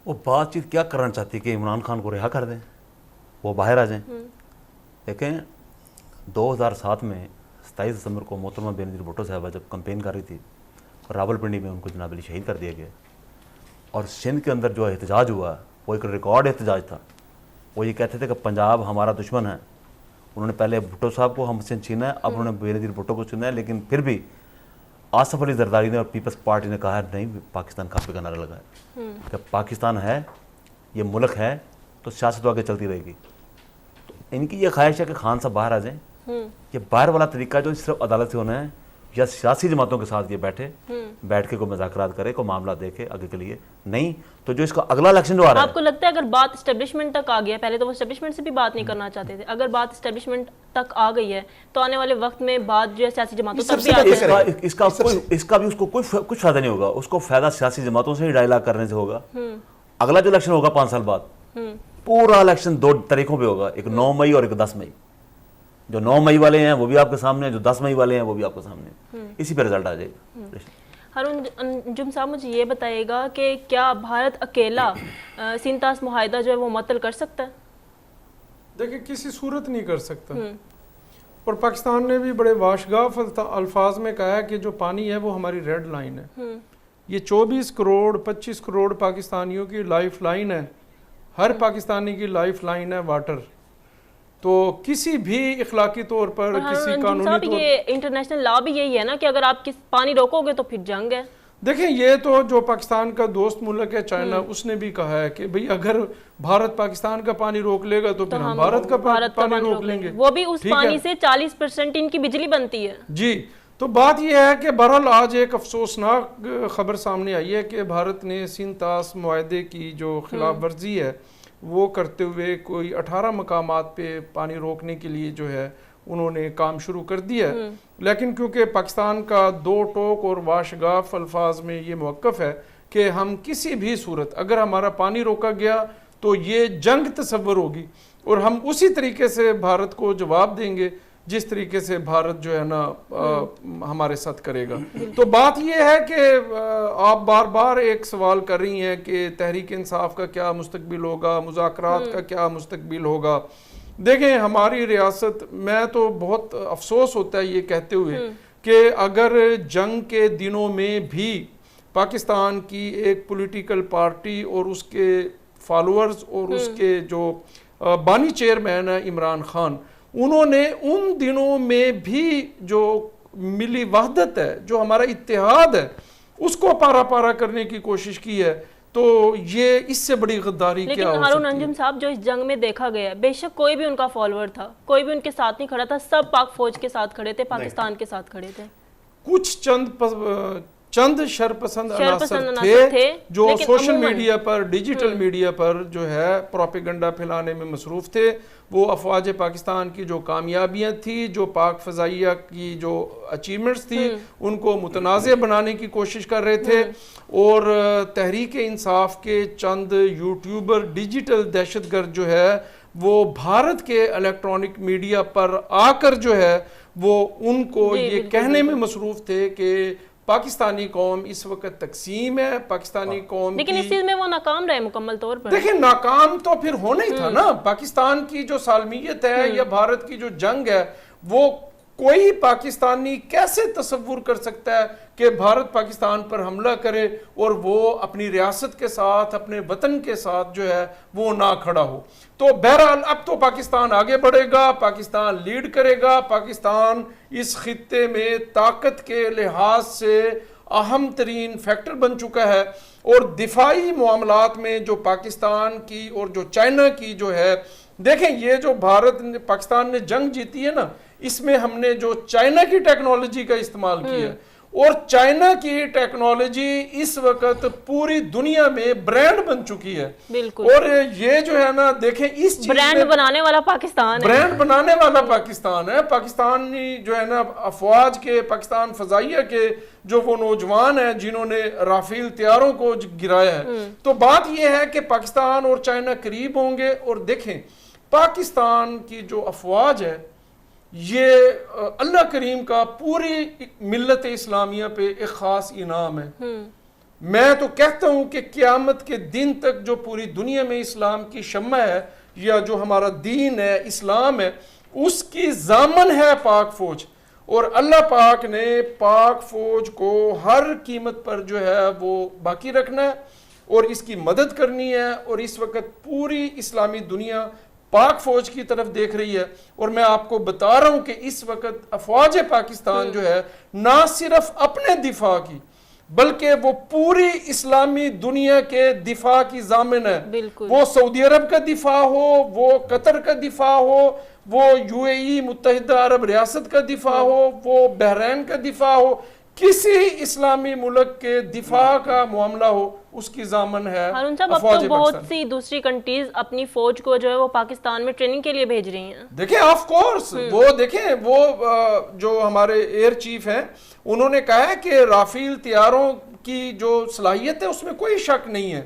S3: وہ بات چیت کیا کرنا چاہتی ہے کہ عمران خان کو رہا کر دیں, وہ باہر آ جائیں. دیکھیں 2007 میں 27 دسمبر کو محترمہ بے نظیر بھٹو صاحبہ جب کمپین کر رہی تھی, راول پنڈی میں ان کو جناب علی شہید کر دیا گیا, اور سندھ کے اندر جو احتجاج ہوا وہ ایک ریکارڈ احتجاج تھا. وہ یہ کہتے تھے کہ پنجاب ہمارا دشمن ہے. انہوں نے پہلے بھٹو صاحب کو ہم سے چھینا ہے, اب انہوں نے بے نظیر بھٹو کو چنا ہے, لیکن پھر بھی آصف علی زرداری نے اور پیپلز پارٹی نے کہا ہے نہیں, پاکستان کافی کا نعرہ لگا ہے کہ پاکستان ہے, یہ ملک ہے, تو سیاست تو آگے چلتی رہے گی. تو ان کی یہ خواہش ہے کہ خان صاحب باہر آ جائیں. یہ باہر والا طریقہ جو صرف عدالت سے ہونا ہے یا سیاسی جماعتوں کے ساتھ یہ بیٹھ کے کوئی مذاکرات کرے, کوئی معاملہ دیکھے آگے کے لیے, نہیں تو جو اس کا اگلا الیکشن جو آ رہا ہے.
S1: آپ کو لگتا ہے اگر بات اسٹیبلشمنٹ تک آ گیا, پہلے تو وہ اسٹیبلشمنٹ سے بھی بات نہیں کرنا چاہتے تھے, اگر بات اسٹیبلشمنٹ تک آ گئی ہے تو آنے والے وقت میں بات جو ہے سیاسی جماعتوں تک بھی آ جائے؟
S3: اس کا بھی اس کو کچھ فائدہ نہیں ہوگا. اس کو فائدہ سیاسی جماعتوں سے ہی ڈائلاگ کرنے سے ہوگا. اگلا جو الیکشن ہوگا 5 سال بعد, پورا الیکشن 2 طریقوں پہ ہوگا, ایک 9 مئی اور ایک 10 مئی. جو 9 مئی والے ہیں وہ بھی آپ کے سامنے ہیں, جو 10 مئی والے ہیں وہ بھی آپ کے سامنے ہیں. اسی پہ رزلٹ آ جائے گا.
S1: ہارون انجم صاحب مجھے یہ بتائیے گا کہ کیا بھارت اکیلا سینتاس معاہدہ جو ہے وہ معطل کر سکتا ہے؟
S4: دیکھیں کسی صورت نہیں کر سکتا, اور پاکستان نے بھی بڑے واشگاف الفاظ میں کہا ہے کہ جو پانی ہے وہ ہماری ریڈ لائن ہے. یہ 24 کروڑ 25 کروڑ پاکستانیوں کی لائف لائن ہے, ہر پاکستانی کی لائف لائن ہے واٹر. تو کسی بھی اخلاقی طور پر, کسی قانونی طور پر,
S1: یہ انٹرنیشنل لا بھی یہی ہے نا کہ اگر آپ پانی روکو گے تو پھر جنگ ہے.
S4: دیکھیں یہ تو جو پاکستان کا دوست ملک ہے چائنا, اس نے بھی کہا ہے کہ بھئی اگر بھارت پاکستان کا پانی روک لے گا تو پھر ہم بھارت کا پانی روک لیں گے.
S1: وہ بھی اس پانی سے 40% ان کی بجلی بنتی ہے.
S4: جی, تو بات یہ ہے کہ بہرحال آج ایک افسوسناک خبر سامنے آئی ہے کہ بھارت نے سینتاس معاہدے کی جو خلاف ورزی ہے وہ کرتے ہوئے کوئی 18 مقامات پہ پانی روکنے کے لیے جو ہے انہوں نے کام شروع کر دیا ہے. لیکن کیونکہ پاکستان کا 2 ٹوک اور واشگاف الفاظ میں یہ موقف ہے کہ ہم کسی بھی صورت اگر ہمارا پانی روکا گیا تو یہ جنگ تصور ہوگی, اور ہم اسی طریقے سے بھارت کو جواب دیں گے جس طریقے سے بھارت جو ہے نا ہمارے ساتھ کرے گا. تو بات یہ ہے کہ آپ بار بار ایک سوال کر رہی ہیں کہ تحریک انصاف کا کیا مستقبل ہوگا, مذاکرات کا کیا مستقبل ہوگا. دیکھیں ہماری ریاست, میں تو بہت افسوس ہوتا ہے یہ کہتے ہوئے کہ اگر جنگ کے دنوں میں بھی پاکستان کی ایک پولیٹیکل پارٹی اور اس کے فالوورز اور اس کے جو بانی چیئرمین ہے عمران خان, انہوں نے ان دنوں میں بھی جو ملی وحدت ہے, جو ہمارا اتحاد ہے, اس کو پارا پارا کرنے کی کوشش کی ہے, تو یہ اس سے بڑی غداری کیا ہو سکتی ہے.
S1: لیکن ہارون انجم صاحب جو اس جنگ میں دیکھا گیا ہے, بے شک کوئی بھی ان کا فالوور تھا, کوئی بھی ان کے ساتھ نہیں کھڑا تھا, سب پاک فوج کے ساتھ کھڑے تھے, پاکستان کے ساتھ کھڑے تھے.
S4: کچھ چند شرپسند عناصر
S1: عناصر
S4: تھے جو
S1: لیکن
S4: سوشل
S1: عموماً
S4: میڈیا پر ڈیجیٹل میڈیا پر جو ہے پروپیگنڈا پھیلانے میں مصروف تھے. وہ افواج پاکستان کی جو کامیابیاں تھی, جو پاک فضائیہ کی جو اچیومنٹس تھی, ان کو متنازع بنانے کی کوشش کر رہے تھے. اور تحریک انصاف کے چند یوٹیوبر ڈیجیٹل دہشت گرد جو ہے وہ بھارت کے الیکٹرانک میڈیا پر آ کر جو ہے وہ ان کو یہ کہنے میں مصروف تھے کہ پاکستانی قوم اس وقت تقسیم ہے, پاکستانی قوم
S1: لیکن اس چیز میں وہ ناکام رہے مکمل طور پر.
S4: دیکھیں ناکام تو پھر ہونا ہی تھا نا. پاکستان کی جو سالمیت ہے یا بھارت کی جو جنگ ہے, وہ کوئی پاکستانی کیسے تصور کر سکتا ہے کہ بھارت پاکستان پر حملہ کرے اور وہ اپنی ریاست کے ساتھ, اپنے وطن کے ساتھ جو ہے وہ نہ کھڑا ہو. تو بہرحال اب تو پاکستان آگے بڑھے گا, پاکستان لیڈ کرے گا. پاکستان اس خطے میں طاقت کے لحاظ سے اہم ترین فیکٹر بن چکا ہے. اور دفاعی معاملات میں جو پاکستان کی اور جو چائنا کی جو ہے, دیکھیں یہ جو پاکستان نے جنگ جیتی ہے نا, اس میں ہم نے جو چائنا کی ٹیکنالوجی کا استعمال کیا, اور چائنا کی ٹیکنالوجی اس وقت پوری دنیا میں برانڈ بن چکی ہے.
S1: بالکل.
S4: اور یہ جو ہے نا دیکھیں اس چیز
S1: برانڈ بنانے والا پاکستان ہے,
S4: برانڈ بنانے والا پاکستان ہے. پاکستانی جو ہے نا افواج کے, پاکستان فضائیہ کے جو وہ نوجوان ہیں جنہوں نے رافیل طیاروں کو گرایا ہے, تو بات یہ ہے کہ پاکستان اور چائنا قریب ہوں گے. اور دیکھیں پاکستان کی جو افواج ہے یہ اللہ کریم کا پوری ملت اسلامیہ پہ ایک خاص انعام ہے. میں تو کہتا ہوں کہ قیامت کے دن تک جو پوری دنیا میں اسلام کی شمع ہے یا جو ہمارا دین ہے, اسلام ہے, اس کی ضامن ہے پاک فوج. اور اللہ پاک نے پاک فوج کو ہر قیمت پر جو ہے وہ باقی رکھنا ہے اور اس کی مدد کرنی ہے. اور اس وقت پوری اسلامی دنیا پاک فوج کی طرف دیکھ رہی ہے. اور میں آپ کو بتا رہا ہوں کہ اس وقت افواج پاکستان جو ہے نہ صرف اپنے دفاع کی بلکہ وہ پوری اسلامی دنیا کے دفاع کی ضامن ہے. وہ سعودی عرب کا دفاع ہو, وہ قطر کا دفاع ہو, وہ یو اے ای متحدہ عرب ریاست کا دفاع ہو, وہ بحرین کا دفاع ہو, کسی اسلامی ملک کے دفاع کا معاملہ ہو, اس کی ضامن ہے
S1: ہارون صاحب. اب تو بہت سی دوسری کنٹریز اپنی فوج کو جو ہے وہ پاکستان میں ٹریننگ کے لیے بھیج رہی ہیں.
S4: دیکھیں آف کورس وہ دیکھیں وہ جو ہمارے ایئر چیف ہیں انہوں نے کہا ہے کہ رافیل طیاروں کی جو صلاحیت ہے اس میں کوئی شک نہیں ہے,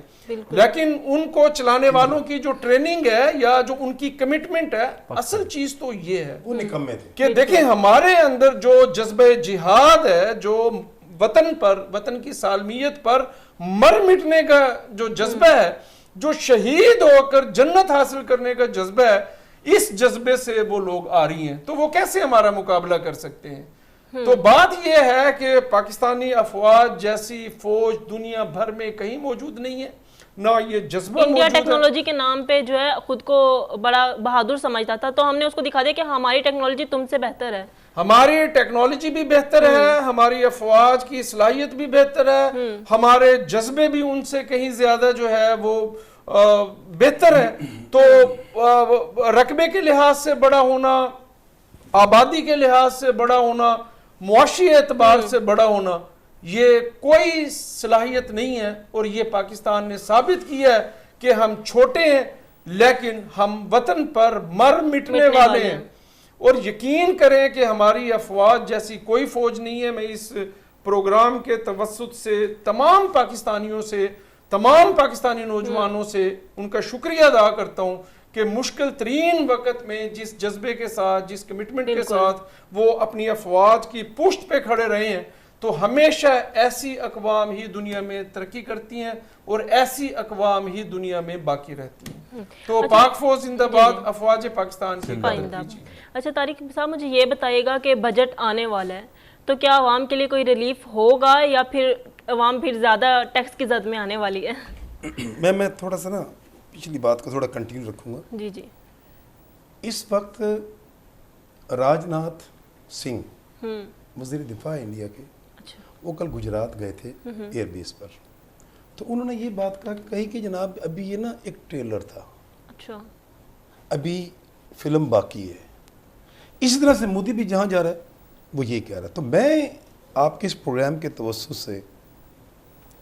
S4: لیکن ان کو چلانے والوں کی جو ٹریننگ ہے یا جو ان کی کمٹمنٹ ہے, اصل چیز تو یہ ہے
S2: وہ نکمے تھے
S4: کہ دیکھیں ہمارے اندر جو جذبہ جہاد ہے, جو وطن پر, وطن کی سالمیت پر مر مٹنے کا جو جذبہ ہے, جو شہید ہو کر جنت حاصل کرنے کا جذبہ ہے, اس جذبے سے وہ لوگ آ رہی ہیں. تو وہ کیسے ہمارا مقابلہ کر سکتے ہیں؟ تو بات یہ ہے کہ پاکستانی افواج جیسی فوج دنیا بھر میں کہیں موجود نہیں ہے, نہ یہ جذبہ
S1: انڈیا
S4: موجود ہے.
S1: ٹیکنالوجی کے نام پہ جو ہے خود کو بڑا بہادر سمجھتا تھا, تو ہم نے اس کو دکھا دیا کہ ہماری ٹیکنالوجی تم سے بہتر ہے.
S4: ہماری ٹیکنالوجی بھی بہتر ہے, ہماری افواج کی صلاحیت بھی بہتر ہے, ہمارے جذبے بھی ان سے کہیں زیادہ جو ہے وہ بہتر ہے. تو رقبے کے لحاظ سے بڑا ہونا, آبادی کے لحاظ سے بڑا ہونا, معاشی اعتبار سے بڑا ہونا, یہ کوئی صلاحیت نہیں ہے. اور یہ پاکستان نے ثابت کیا ہے کہ ہم چھوٹے ہیں لیکن ہم وطن پر مر مٹنے والے ہیں. اور یقین کریں کہ ہماری افواج جیسی کوئی فوج نہیں ہے. میں اس پروگرام کے توسط سے تمام پاکستانیوں سے, تمام پاکستانی نوجوانوں سے ان کا شکریہ ادا کرتا ہوں کہ مشکل ترین وقت میں جس جذبے کے ساتھ, جس کمٹمنٹ کے ساتھ وہ اپنی افواج کی پشت پہ کھڑے رہے ہیں. تو ہمیشہ ایسی اقوام ہی دنیا میں ترقی کرتی ہیں اور ایسی اقوام ہی دنیا میں باقی رہتی ہیں. تو پاک فوج زندہ باد, افواج پاکستان کی قدر کیجیے.
S1: اچھا طارق صاحب, مجھے یہ بتائیے گا کہ بجٹ آنے والا ہے, تو کیا عوام کے لیے کوئی ریلیف ہوگا یا پھر عوام پھر زیادہ ٹیکس کی زد میں آنے والی ہے؟
S2: میں تھوڑا سا نا پچھلی بات کو تھوڑا کنٹینیو رکھوں گا.
S1: جی جی.
S2: اس وقت راج ناتھ سنگھ وزیر دفاع انڈیا کے, وہ کل گجرات گئے تھے ایئر بیس پر, تو انہوں نے یہ بات کہی کہ جناب ابھی یہ نا ایک ٹریلر تھا,
S1: اچھا
S2: ابھی فلم باقی ہے. اسی طرح سے مودی بھی جہاں جا رہا ہے وہ یہ کہہ رہا ہے. تو میں آپ کے اس پروگرام کے توسط سے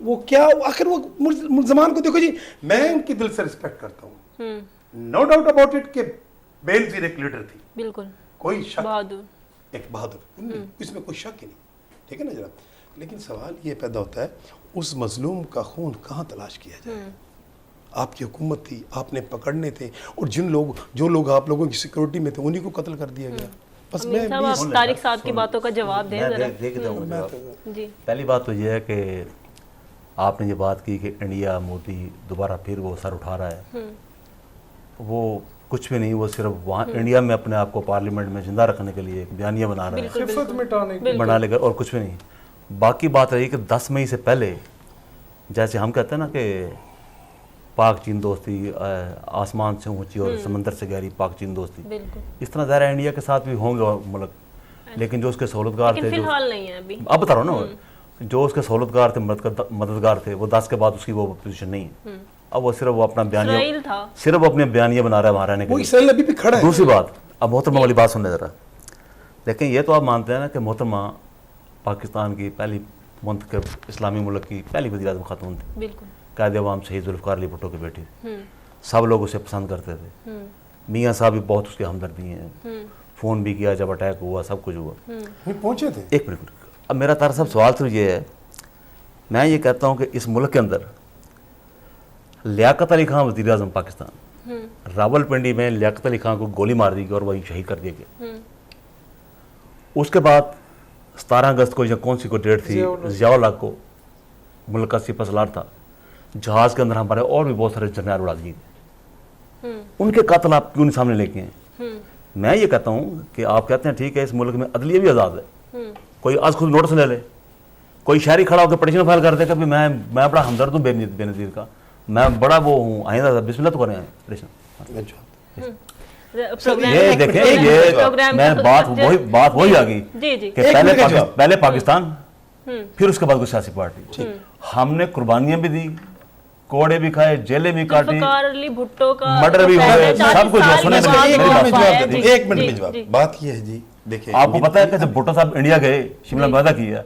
S2: وہ کیا آخر وہ ملزمان کو دیکھو جی میں ان کی دل سے رسپیکٹ کرتا ہوں, نو ڈاؤٹ اباؤٹ اٹ کہ بینظیر ایک لیڈر تھی,
S1: بالکل
S2: کوئی شک,
S1: بہادر,
S2: ایک بہادر, اس میں کوئی شک ہی نہیں, ٹھیک ہے نا جناب. لیکن سوال یہ پیدا ہوتا ہے اس مظلوم کا خون کہاں تلاش کیا جائے. آپ کی حکومت تھی, آپ نے پکڑنے تھے, اور جو لوگ آپ لوگوں کی سیکورٹی میں تھے انہی کو قتل کر دیا گیا. بس میں
S1: طارق صاحب کی باتوں کا جواب دیں ذرا.
S3: جی پہلی بات تو یہ ہے کہ آپ نے یہ بات کی کہ انڈیا مودی دوبارہ پھر وہ سر اٹھا رہا ہے, وہ کچھ بھی نہیں, وہ صرف وہاں انڈیا میں اپنے آپ کو پارلیمنٹ میں زندہ رکھنے کے لیے ایک بیانیہ بنا رہا ہے,
S4: خفت مٹانے کی
S3: بنا لے کر, اور کچھ بھی نہیں. باقی بات رہی کہ 10 مئی سے پہلے جیسے ہم کہتے ہیں نا کہ پاک چین دوستی آسمان سے اونچی اور سمندر سے گہری پاک چین دوستی, اس طرح ظاہر ہے انڈیا کے ساتھ بھی ہوں گے ملک, لیکن جو اس کے سہولتگار تھے,
S1: فی الحال نہیں ہے ابھی,
S3: اب بتا رہا ہوں نا, جو اس کے سہولتگار تھے, مددگار تھے, وہ 10 کے بعد اس کی وہ پوزیشن نہیں ہے. اب وہ صرف وہ اپنا بیانیہ, صرف اپنے بیانیہ بنا رہا ہے وہاں رہنے کے
S2: اسرائیل ابھی بھی کھڑا ہے.
S3: دوسری بات, اب محترمہ والی بات سن لے ذرا, لیکن یہ تو آپ مانتے ہیں نا کہ محترمہ پاکستان کی پہلی منتخب اسلامی ملک کی پہلی وزیر اعظم خاتون تھی,
S1: بالکل
S3: قائد عوام شہید ذوالفقار علی بھٹو کی بیٹی تھی, سب لوگ اسے پسند کرتے تھے, میاں صاحب بھی بہت اس کے ہمدردی ہیں, فون بھی کیا جب اٹیک ہوا, سب کچھ ہوا,
S2: پہنچے تھے.
S3: ایک منٹ, اب میرا طرح سب سوال تو یہ ہے, میں یہ کہتا ہوں کہ اس ملک کے اندر لیاقت علی خان وزیر اعظم پاکستان, راول پنڈی میں لیاقت علی خان کو گولی مار دی گئی اور وہی شہید کر دیا گیا. اس کے بعد 17 اگست کو یا کون سی کو ڈیٹ تھی, ضیاء الحق کو ملک کا سپہ سالار تھا, جہاز کے اندر ہمارے اور بھی بہت سارے جرنیل اڑا دیے گئے, ان کے قاتل آپ کیوں نہیں سامنے لے کے ہیں؟ میں یہ کہتا ہوں کہ آپ کہتے ہیں ٹھیک ہے اس ملک میں عدلیہ بھی آزاد ہے, کوئی آج خود نوٹس لے لے, کوئی شہری کھڑا ہو کے پٹیشن فائل کر دے کہ میں بڑا ہمدرد ہوں بے نظیر کا, میں بڑا وہ ہوں, آئندہ بسم اللہ تو کریں پٹیشن. یہ دیکھیں, یہ میں بات وہی آ گئی کہ پہلے پاکستان, پھر اس کے بعد کوئی سیاسی پارٹی. ہم نے قربانیاں بھی دی, کوڑے بھی کھائے, جیلیں بھی کاٹی, مرڈر بھی ہوئے, سب کچھ.
S2: ایک منٹ میں جواب. بات یہ ہے جی, دیکھیں
S3: آپ کو پتہ ہے کہ جب بھٹو صاحب انڈیا گئے, شملہ معاہدہ کیا,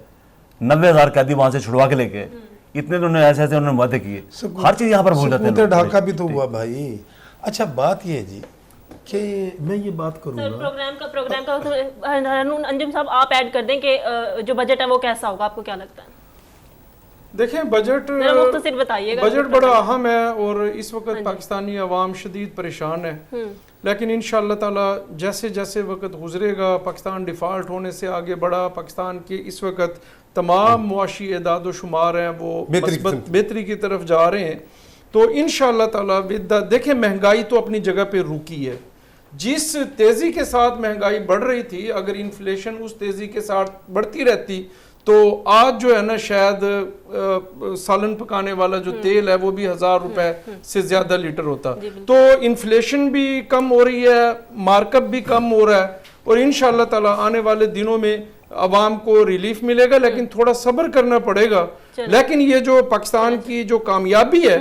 S3: 90,000 قیدی وہاں سے چھڑوا کے لے گئے, اتنے تو انہوں نے ایسے انہوں نے معاہدے کیے, ہر چیز یہاں پر بھول جاتے ہیں.
S2: ڈھاکہ بھی تو ہوا بھائی. اچھا بات یہ ہے جی کہ میں یہ بات کروں گا,
S1: پروگرام کا انجم صاحب آپ ایڈ کر دیں کہ جو بجٹ ہے وہ کیسا ہوگا, آپ کو کیا لگتا ہے؟
S4: دیکھیں بجٹ
S1: مختصر بتائیے گا.
S4: بجٹ بڑا اہم ہے اور اس وقت پاکستانی عوام شدید پریشان ہے, لیکن انشاءاللہ تعالی جیسے جیسے وقت گزرے گا, پاکستان ڈیفالٹ ہونے سے آگے بڑھا, پاکستان کے اس وقت تمام معاشی اعداد و شمار ہیں وہ بہتری کی طرف جا رہے ہیں, تو انشاءاللہ تعالی دیکھیں مہنگائی تو اپنی جگہ پہ رکی ہے. جس تیزی کے ساتھ مہنگائی بڑھ رہی تھی, اگر انفلیشن اس تیزی کے ساتھ بڑھتی رہتی تو آج جو ہے نا شاید سالن پکانے والا جو تیل ہے وہ بھی 1000 روپے سے زیادہ لیٹر ہوتا. تو انفلیشن بھی کم ہو رہی ہے, مارک اپ بھی کم ہو رہا ہے, اور انشاءاللہ تعالی آنے والے دنوں میں عوام کو ریلیف ملے گا, لیکن تھوڑا صبر کرنا پڑے گا. لیکن یہ جو پاکستان کی جو کامیابی ہے,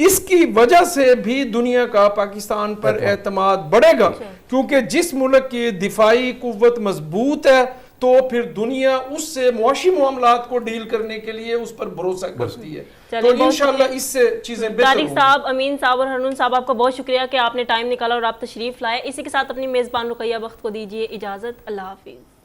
S4: اس کی وجہ سے بھی دنیا کا پاکستان پر اعتماد بڑھے گا, کیونکہ جس ملک کی دفاعی قوت مضبوط ہے تو پھر دنیا اس سے معاشی معاملات کو ڈیل کرنے کے لیے اس پر بھروسہ کرتی ہے. تو انشاءاللہ اس سے چیزیں بہتر ہوں گی.
S1: طارق صاحب, امین صاحب اور ہرنون صاحب, آپ کا بہت شکریہ کہ آپ نے ٹائم نکالا اور آپ تشریف لائے. اسی کے ساتھ اپنی میزبان رقیہ بخت کو دیجیے اجازت. اللہ حافظ.